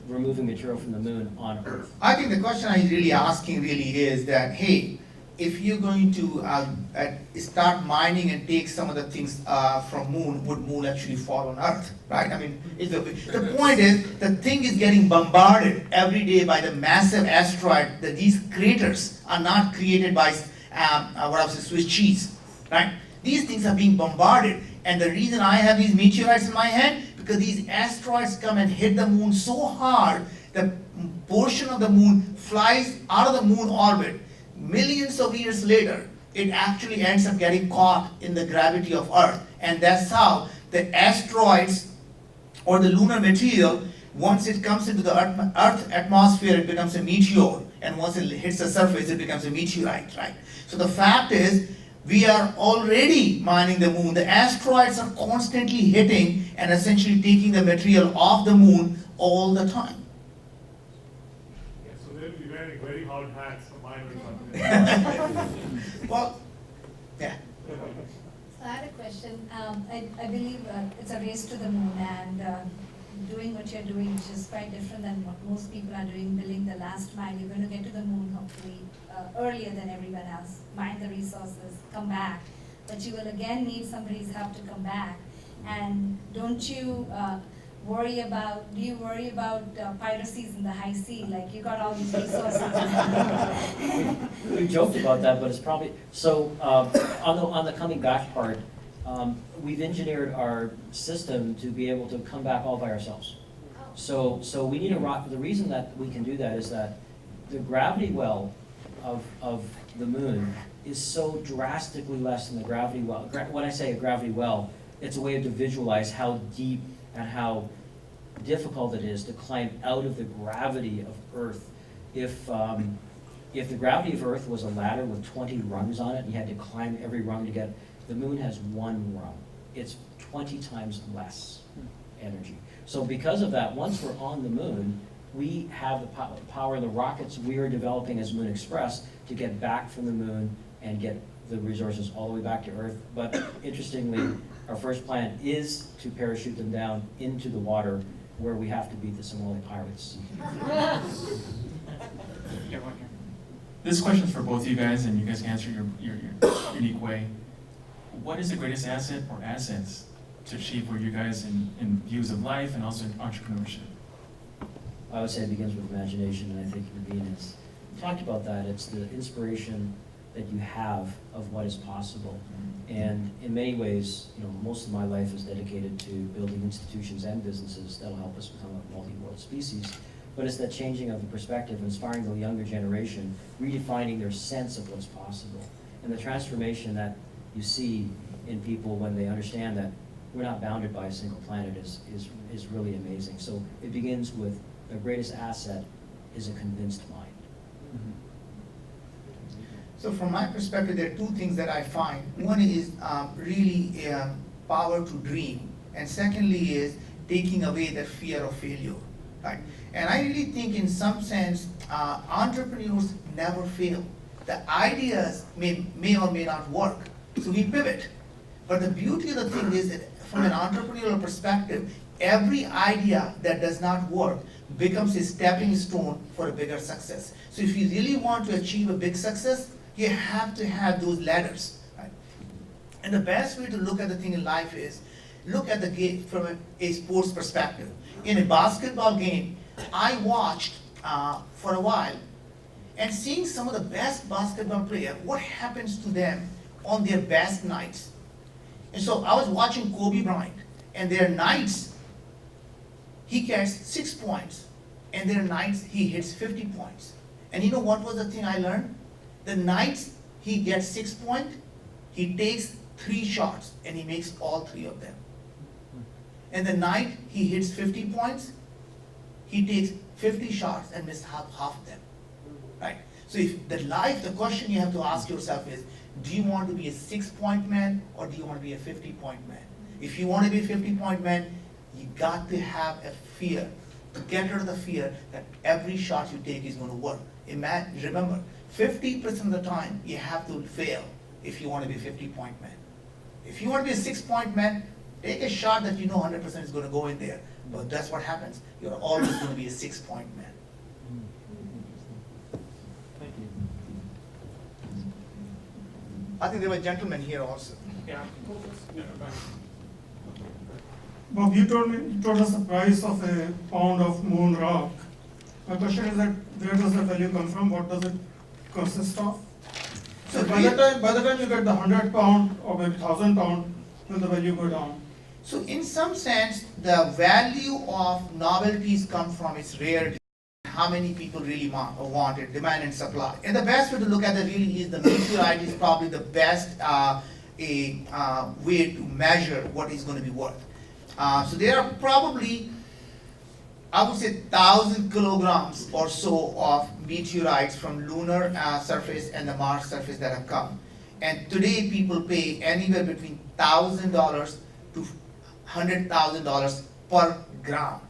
removing material from the moon on Earth. I think the question I'm really asking is that, hey, if you're going to start mining and take some of the things from moon, would moon actually fall on Earth, right? I mean, the point is, the thing is getting bombarded every day by the massive asteroid. That these craters are not created by Swiss cheese, right? These things are being bombarded, and the reason I have these meteorites in my hand, because these asteroids come and hit the moon so hard, the portion of the moon flies out of the moon orbit. Millions of years later, it actually ends up getting caught in the gravity of Earth. And that's how the asteroids or the lunar material, once it comes into the Earth atmosphere, it becomes a meteor. And once it hits the surface, it becomes a meteorite, right? So the fact is, we are already mining the moon. The asteroids are constantly hitting and essentially taking the material off the moon all the time. Yeah, so they'll be wearing very hard hats for miners. Well, yeah. So I had a question. I believe it's a race to the moon, and doing what you're doing, which is quite different than what most people are doing, building the last mile. You're going to get to the moon hopefully earlier than everyone else, mine the resources, come back. But you will again need somebody's help to come back. And don't you worry about piracies in the high sea? Like, you got all these resources. We joked about that, but it's probably, so on the coming back part, we've engineered our system to be able to come back all by ourselves. So we need a rock. The reason that we can do that is that the gravity well of the moon is so drastically less than the gravity well. When I say a gravity well, it's a way to visualize how deep and how difficult it is to climb out of the gravity of Earth. If the gravity of Earth was a ladder with 20 rungs on it, and you had to climb every rung to get The moon has one rung. It's 20 times less energy. So because of that, once we're on the moon, we have the power of the rockets we are developing as Moon Express to get back from the moon and get the resources all the way back to Earth. But interestingly, our first plan is to parachute them down into the water where we have to beat the Somali pirates. This question is for both of you guys, and you guys can answer your unique way. What is the greatest asset or assets to achieve where you guys in views of life and also in entrepreneurship? I would say it begins with imagination, and I think Naveen has talked about that. It's the inspiration that you have of what is possible. And in many ways, most of my life is dedicated to building institutions and businesses that'll help us become a multi-world species. But it's that changing of the perspective, inspiring the younger generation, redefining their sense of what's possible. And the transformation that you see in people when they understand that we're not bounded by a single planet is really amazing. So it begins with the greatest asset is a convinced mind. So from my perspective, there are two things that I find. One is really power to dream, and secondly is taking away the fear of failure, right? And I really think in some sense, entrepreneurs never fail. The ideas may or may not work, so we pivot. But the beauty of the thing is that from an entrepreneurial perspective, every idea that does not work becomes a stepping stone for a bigger success. So if you really want to achieve a big success, you have to have those ladders, right? And the best way to look at the thing in life is, look at the game from a sports perspective. In a basketball game, I watched for a while, and seeing some of the best basketball players, what happens to them on their best nights. And so I was watching Kobe Bryant, and their nights, he gets 6 points, and their nights, he hits 50 points. And you know what was the thing I learned? The nights he gets 6 points, he takes 3 shots, and he makes all 3 of them. And the night he hits 50 points, he takes 50 shots and misses half of them, right? So if the question you have to ask yourself is, do you want to be a 6-point man, or do you want to be a 50-point man? If you want to be a 50-point man, you got to have a fear, to get rid of the fear that every shot you take is going to work. Remember, 50% of the time you have to fail if you want to be a 50-point man. If you want to be a 6-point man, take a shot that you know 100% is going to go in there. But that's what happens. You're always going to be a 6-point man. Thank you. I think there were gentlemen here also. Yeah. Bob, you told us the price of a pound of moon rock. My question is that where does the value come from? What does it consist of? So by the time you get the 100 pound or maybe 1,000 pound, will the value go down? So in some sense, the value of novelties come from its rarity. How many people really want it, demand and supply. And the best way to look at it really is the meteorite is probably the best way to measure what is going to be worth. So there are probably, I would say, 1,000 kilograms or so of meteorites from lunar surface and the Mars surface that have come. And today people pay anywhere between $1,000 to $100,000 per gram,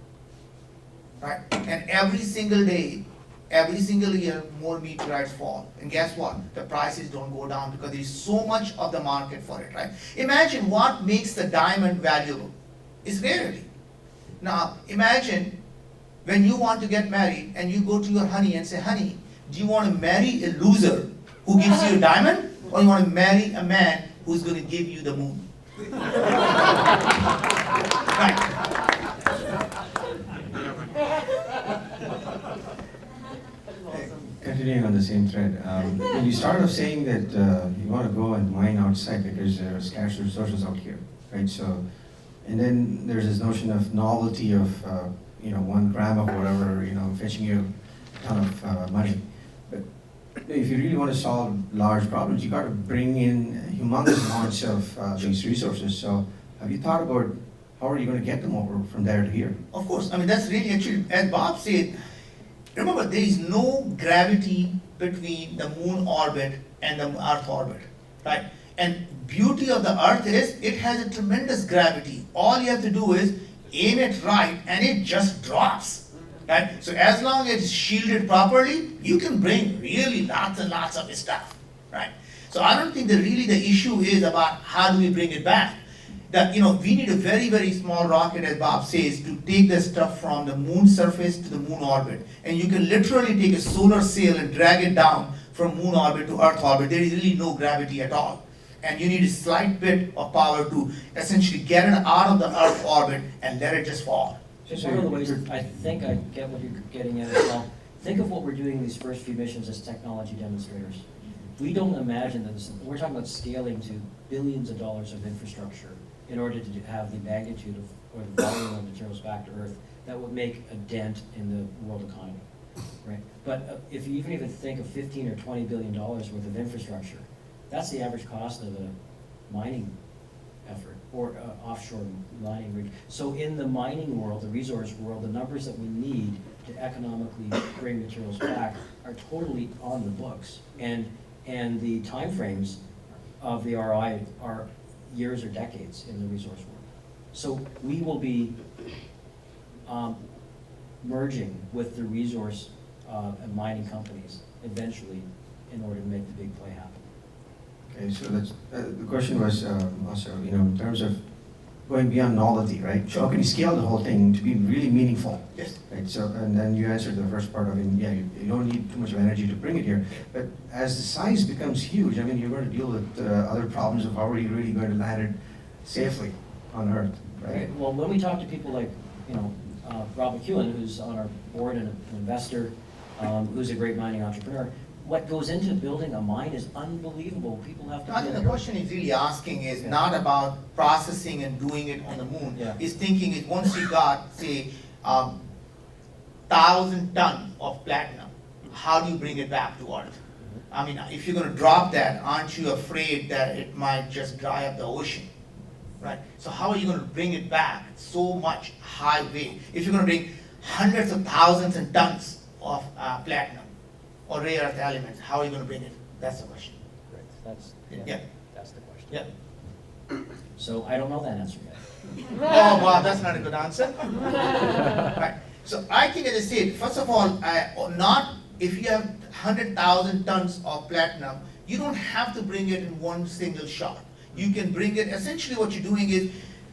right? And every single day, every single year, more meteorites fall. And guess what? The prices don't go down because there is so much of the market for it, right? Imagine what makes the diamond valuable. It's rarity. Now, imagine when you want to get married and you go to your honey and say, honey, do you want to marry a loser who gives you a diamond, or you want to marry a man who's going to give you the moon? Right. Continuing on the same thread, when you started off saying that you want to go and mine outside because there are scarce resources out here, right? So, and then there's this notion of novelty of 1 gram of whatever, fetching you a ton of money. But if you really want to solve large problems, you got to bring in humongous amounts of these resources. So, have you thought about how are you going to get them over from there to here? Of course. I mean, that's really actually, as Bob said, remember there is no gravity between the moon orbit and the Earth orbit, right? And beauty of the earth is it has a tremendous gravity. All you have to do is aim it right and it just drops. Right? So as long as it's shielded properly, you can bring really lots and lots of stuff. Right? So I don't think that really the issue is about how do we bring it back. That, you know, we need a very, very small rocket, as Bob says, to take the stuff from the moon surface to the moon orbit. And you can literally take a solar sail and drag it down from moon orbit to Earth orbit. There is really no gravity at all. And you need a slight bit of power to essentially get it out of the Earth orbit and let it just fall. Just one of the ways I think I get what you're getting at as well. Think of what we're doing in these first few missions as technology demonstrators. We don't imagine that we're talking about scaling to billions of dollars of infrastructure in order to have the magnitude of, or the volume of materials back to Earth that would make a dent in the world economy, right? But if you even think of $15 or $20 billion worth of infrastructure, that's the average cost of a mining effort or offshore mining rig. So in the mining world, the resource world, the numbers that we need to economically bring materials back are totally on the books, and the timeframes of the ROI are years or decades in the resource world. So we will be merging with the resource and mining companies eventually in order to make the big play happen. Okay, so that's, the question was also, you know, in terms of going beyond novelty, right? So how can you scale the whole thing to be really meaningful? Yes. Right, so, and then you answered the first part of it, yeah, you don't need too much of energy to bring it here. But as the size becomes huge, I mean, you're going to deal with other problems of how are you really going to land it safely on Earth, right? Okay. Well, when we talk to people like, you know, Rob McEwen, who's on our board and an investor, who's a great mining entrepreneur, what goes into building a mine is unbelievable. People have to. I think the question he's really asking is not about processing and doing it on the moon. Yeah. He's thinking is once you got, say, 1,000 tons of platinum, how do you bring it back to Earth? I mean, if you're going to drop that, aren't you afraid that it might just dry up the ocean? Right? So how are you going to bring it back so much high weight? If you're going to bring hundreds of thousands and tons of platinum or rare earth elements, how are you going to bring it? That's the question. Right. That's the question. Yeah. So I don't know that answer yet. Oh, wow, that's not a good answer. Right. So I think, as I said, first of all, not if you have 100,000 tons of platinum, you don't have to bring it in one single shot. You can bring it, essentially what you're doing is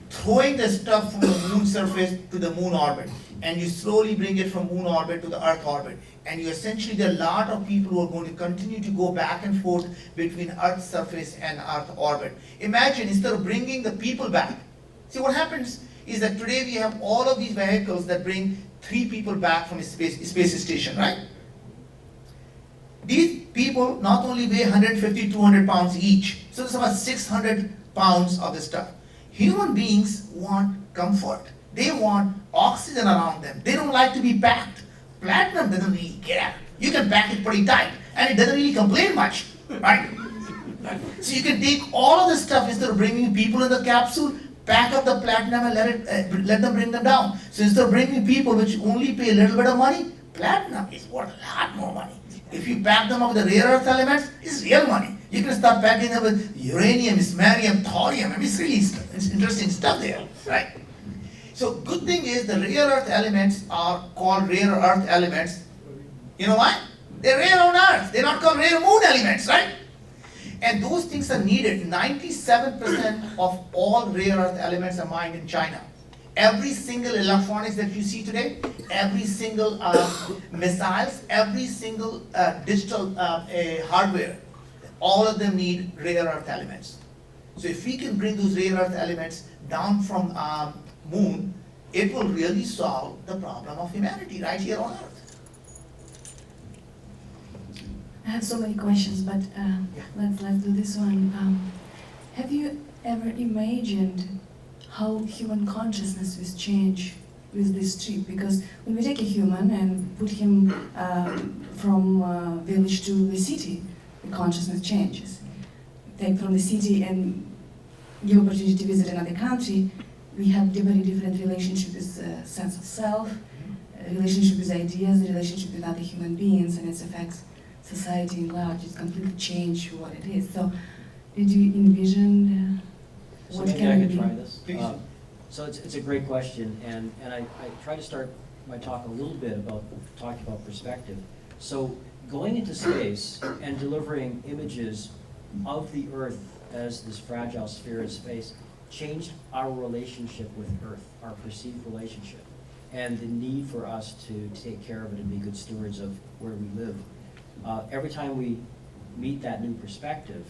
throwing the stuff from the moon surface to the moon orbit, and you slowly bring it from moon orbit to the Earth orbit. And you essentially, there are a lot of people who are going to continue to go back and forth between Earth's surface and Earth orbit. Imagine, instead of bringing the people back, see what happens is that today we have all of these vehicles that bring 3 people back from a space station, right? These people not only weigh 150, 200 pounds each, so it's about 600 pounds of the stuff. Human beings want comfort. They want oxygen around them. They don't like to be packed. Platinum doesn't really care. You can pack it pretty tight, and it doesn't really complain much, right? So you can take all of the stuff instead of bringing people in the capsule, pack up the platinum and let them bring them down. So instead of bringing people which only pay a little bit of money, platinum is worth a lot more money. If you pack them up with the rare earth elements, it's real money. You can start packing them with uranium, samarium, thorium. I mean, it's really interesting stuff there, right? So good thing is the rare earth elements are called rare earth elements. You know why? They're rare on Earth. They're not called rare moon elements, right? And those things are needed. 97% of all rare earth elements are mined in China. Every single electronics that you see today, every single missiles, every single digital hardware, all of them need rare earth elements. So if we can bring those rare earth elements down from moon, it will really solve the problem of humanity right here on Earth. I have so many questions, but let's do this one. Have you ever imagined how human consciousness will change with this trip? Because when we take a human and put him from village to the city, the consciousness changes. Take from the city and give opportunity to visit another country, we have very different relationship with sense of self, relationship with ideas, relationship with other human beings, and its effects society in large. It's completely changed what it is. So did you envision So what maybe can I it could be? try this. So it's a great question, and I try to start my talk a little bit about talking about perspective. So going into space and delivering images of the Earth as this fragile sphere in space changed our relationship with Earth, our perceived relationship, and the need for us to take care of it and be good stewards of where we live. Every time we meet that new perspective,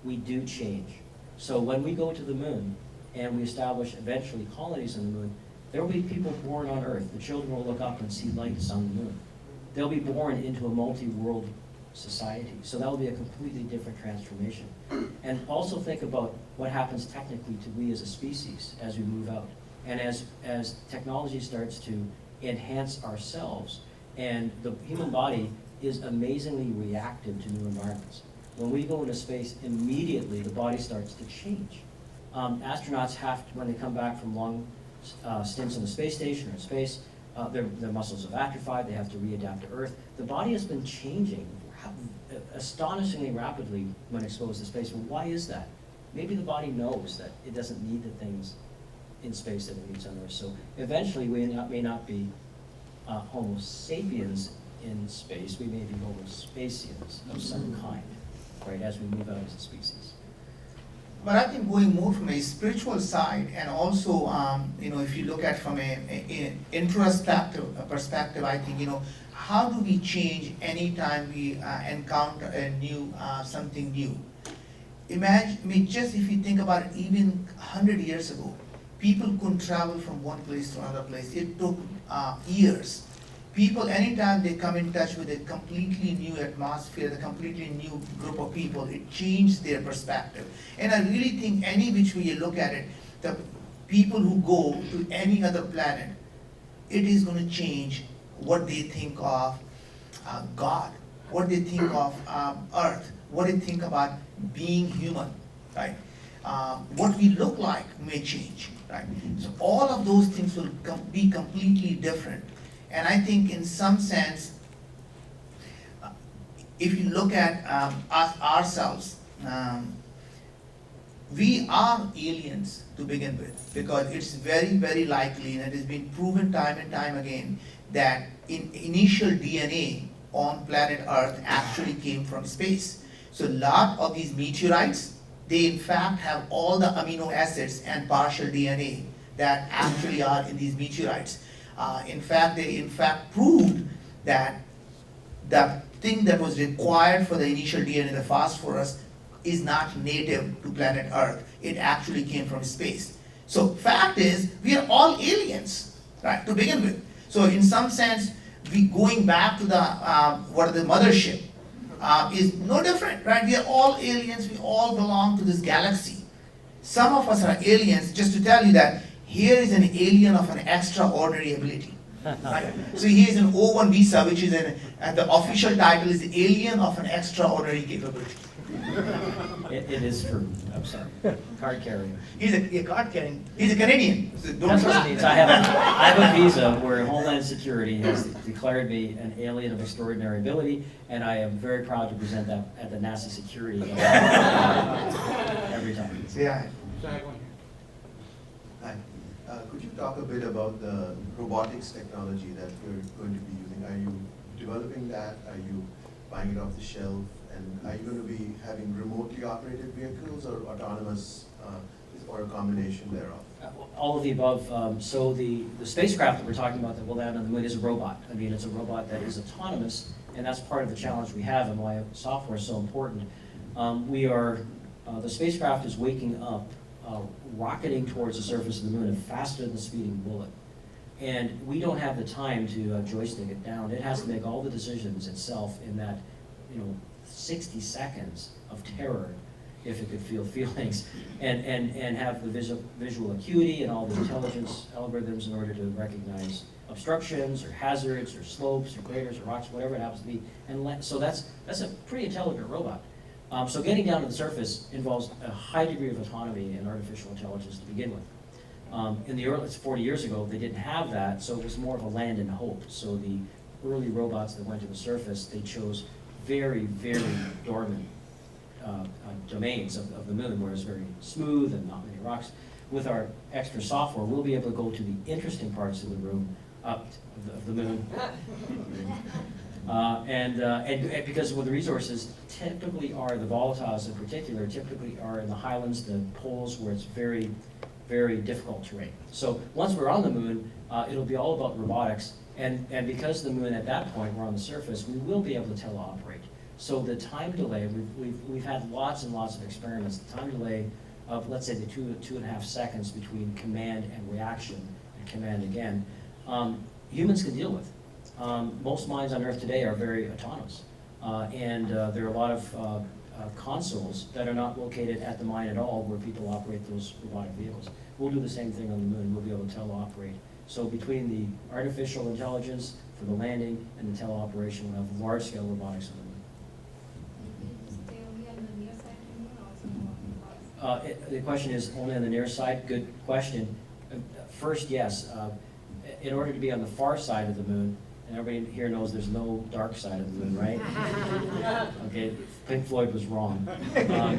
we do change. So when we go to the moon and we establish eventually colonies on the moon, there will be people born on Earth. The children will look up and see lights on the moon. They'll be born into a multi-world society. So that will be a completely different transformation. And also think about what happens technically to we as a species as we move out. And as technology starts to enhance ourselves, and the human body is amazingly reactive to new environments. When we go into space, immediately the body starts to change. Astronauts have to, when they come back from long stints on the space station or in space, their muscles have atrophied, they have to readapt to Earth. The body has been changing astonishingly rapidly when exposed to space. Well, why is that? Maybe the body knows that it doesn't need the things in space that it needs on Earth. So eventually we may not be Homo sapiens in space, we may be Homo spacians of some kind, right, as we move out as a species. But I think going more from a spiritual side, and also, if you look at from an introspective perspective, I think, how do we change anytime we encounter a new, something new? Imagine, just if you think about it, even 100 years ago, people couldn't travel from one place to another place. It took years. People, anytime they come in touch with a completely new atmosphere, a completely new group of people, it changed their perspective. And I really think any which way you look at it, the people who go to any other planet, it is going to change what they think of God, what they think of Earth, what they think about being human, right? What we look like may change, right? So all of those things will be completely different. And I think in some sense, if you look at us ourselves, we are aliens to begin with, because it's very, very likely, and it has been proven time and time again, that initial DNA on planet Earth actually came from space. So a lot of these meteorites, they in fact have all the amino acids and partial DNA that actually are in these meteorites. In fact, they proved that the thing that was required for the initial DNA, the phosphorus, is not native to planet Earth. It actually came from space. So fact is, we are all aliens, right, to begin with. So in some sense, we going back to the mothership is no different, right? We are all aliens. We all belong to this galaxy. Some of us are aliens. Just to tell you that here is an alien of an extraordinary ability. Right? So here is an O1 visa, which is and the official title is alien of an extraordinary capability. It is true. I'm sorry. Card carrying. He's a card carrying. He's a Canadian. So don't That's what trust it means. I have a visa where Homeland Security has declared me an alien of extraordinary ability, and I am very proud to present that at the NASA security every time. Yeah. Hi. Could you talk a bit about the robotics technology that you're going to be using? Are you developing that? Are you buying it off the shelf? And are you going to be having remotely operated vehicles or autonomous, or a combination thereof? All of the above. So the spacecraft that we're talking about that will land on the moon is a robot. I mean, it's a robot that is autonomous, and that's part of the challenge we have and why software is so important. The spacecraft is waking up, rocketing towards the surface of the moon faster than a speeding bullet. And we don't have the time to joystick it down. It has to make all the decisions itself in that, 60 seconds of terror, if it could feel feelings, and have the visual acuity and all the intelligence algorithms in order to recognize obstructions or hazards or slopes or craters or rocks, whatever it happens to be. And so that's a pretty intelligent robot. So getting down to the surface involves a high degree of autonomy and artificial intelligence to begin with. In the early 40 years ago, they didn't have that, so it was more of a land and hope. So the early robots that went to the surface, they chose very, very dormant domains of the moon, where it's very smooth and not many rocks. With our extra software, we'll be able to go to the interesting parts of the room, of the moon. And because with the resources typically are, the volatiles in particular, typically are in the highlands, the poles, where it's very, very difficult terrain. So once we're on the moon, it'll be all about robotics, and because the moon at that point, we're on the surface, we will be able to teleoperate. So the time delay, we've had lots and lots of experiments. The time delay of, let's say, the 2.5 seconds between command and reaction, and command again, humans can deal with. Most mines on Earth today are very autonomous, and there are a lot of consoles that are not located at the mine at all, where people operate those robotic vehicles. We'll do the same thing on the moon. We'll be able to teleoperate. So between the artificial intelligence for the landing and the teleoperation, we'll have large-scale robotics on the moon. The question is only on the near side. Good question. First, yes. In order to be on the far side of the moon, and everybody here knows there's no dark side of the moon, right? Okay, Pink Floyd was wrong. On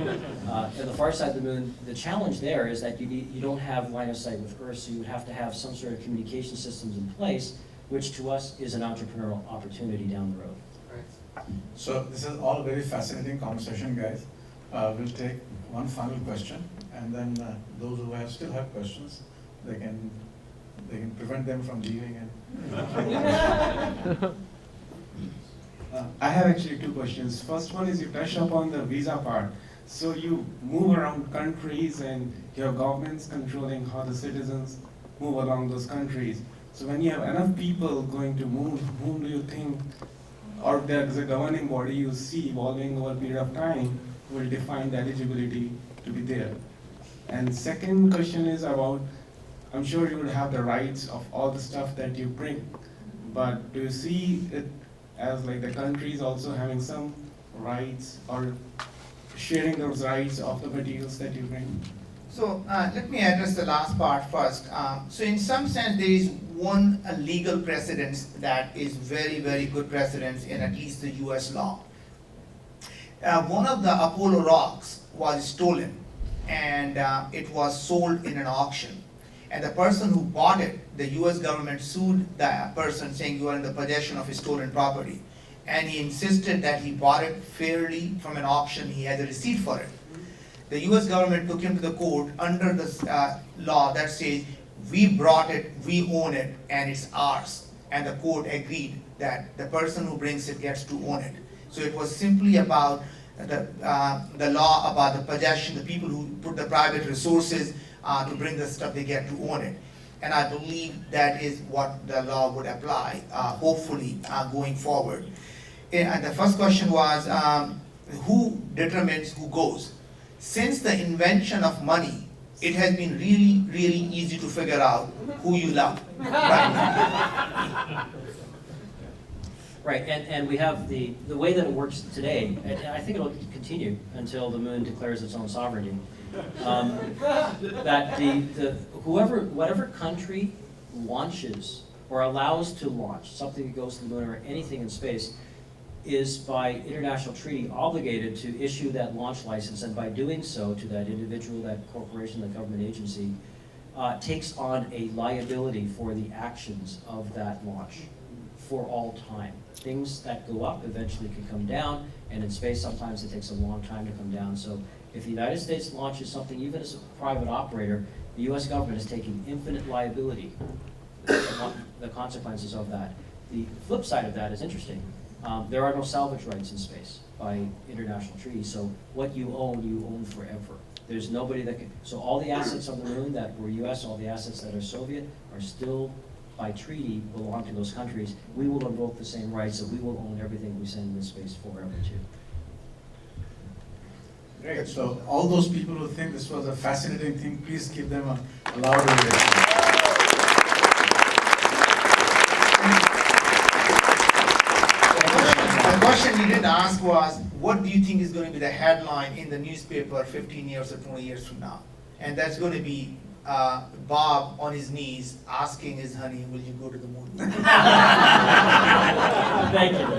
the far side of the moon, the challenge there is that you don't have line of sight with Earth, so you would have to have some sort of communication systems in place, which to us is an entrepreneurial opportunity down the road. Right. So this is all very fascinating conversation, guys. We'll take one final question, and then those who still have questions, they can prevent them from leaving. I have actually two questions. First one is, you touched upon the visa part. So you move around countries and you have governments controlling how the citizens move along those countries. So when you have enough people going to moon, whom do you think, or there's a governing body you see evolving over a period of time, will define the eligibility to be there? And second question is about, I'm sure you would have the rights of all the stuff that you bring, but do you see it as like the countries also having some rights or sharing those rights of the materials that you bring? So let me address the last part first. So in some sense, there is one legal precedence that is very, very good precedence in at least the US law. One of the Apollo rocks was stolen, and it was sold in an auction. And the person who bought it, the US government sued the person saying, you are in the possession of a stolen property. And he insisted that he bought it fairly from an auction, he had a receipt for it. The US government took him to the court under the law that says, we brought it, we own it, and it's ours. And the court agreed that the person who brings it gets to own it. So it was simply about the law about the possession, the people who put the private resources to bring the stuff, they get to own it. And I believe that is what the law would apply, hopefully, going forward. And the first question was, who determines who goes? Since the invention of money, it has been really, really easy to figure out who you love. Right? Right, and we have the way that it works today, and I think it'll continue until the moon declares its own sovereignty. That whatever country launches or allows to launch something that goes to the moon or anything in space is by international treaty obligated to issue that launch license, and by doing so to that individual, that corporation, that government agency, takes on a liability for the actions of that launch for all time. Things that go up eventually can come down, and in space sometimes it takes a long time to come down. So if the United States launches something, even as a private operator, the US government is taking infinite liability, the consequences of that. The flip side of that is interesting. There are no salvage rights in space by international treaty, so what you own forever. There's nobody that can, so all the assets on the moon that were US, all the assets that are Soviet, are still by treaty belong to those countries. We will invoke the same rights, so we will own everything we send into space forever too. Great, so all those people who think this was a fascinating thing, please give them a loud ovation. The question you didn't ask was, what do you think is going to be the headline in the newspaper 15 years or 20 years from now? And that's going to be Bob on his knees asking his honey, will you go to the moon? Thank you.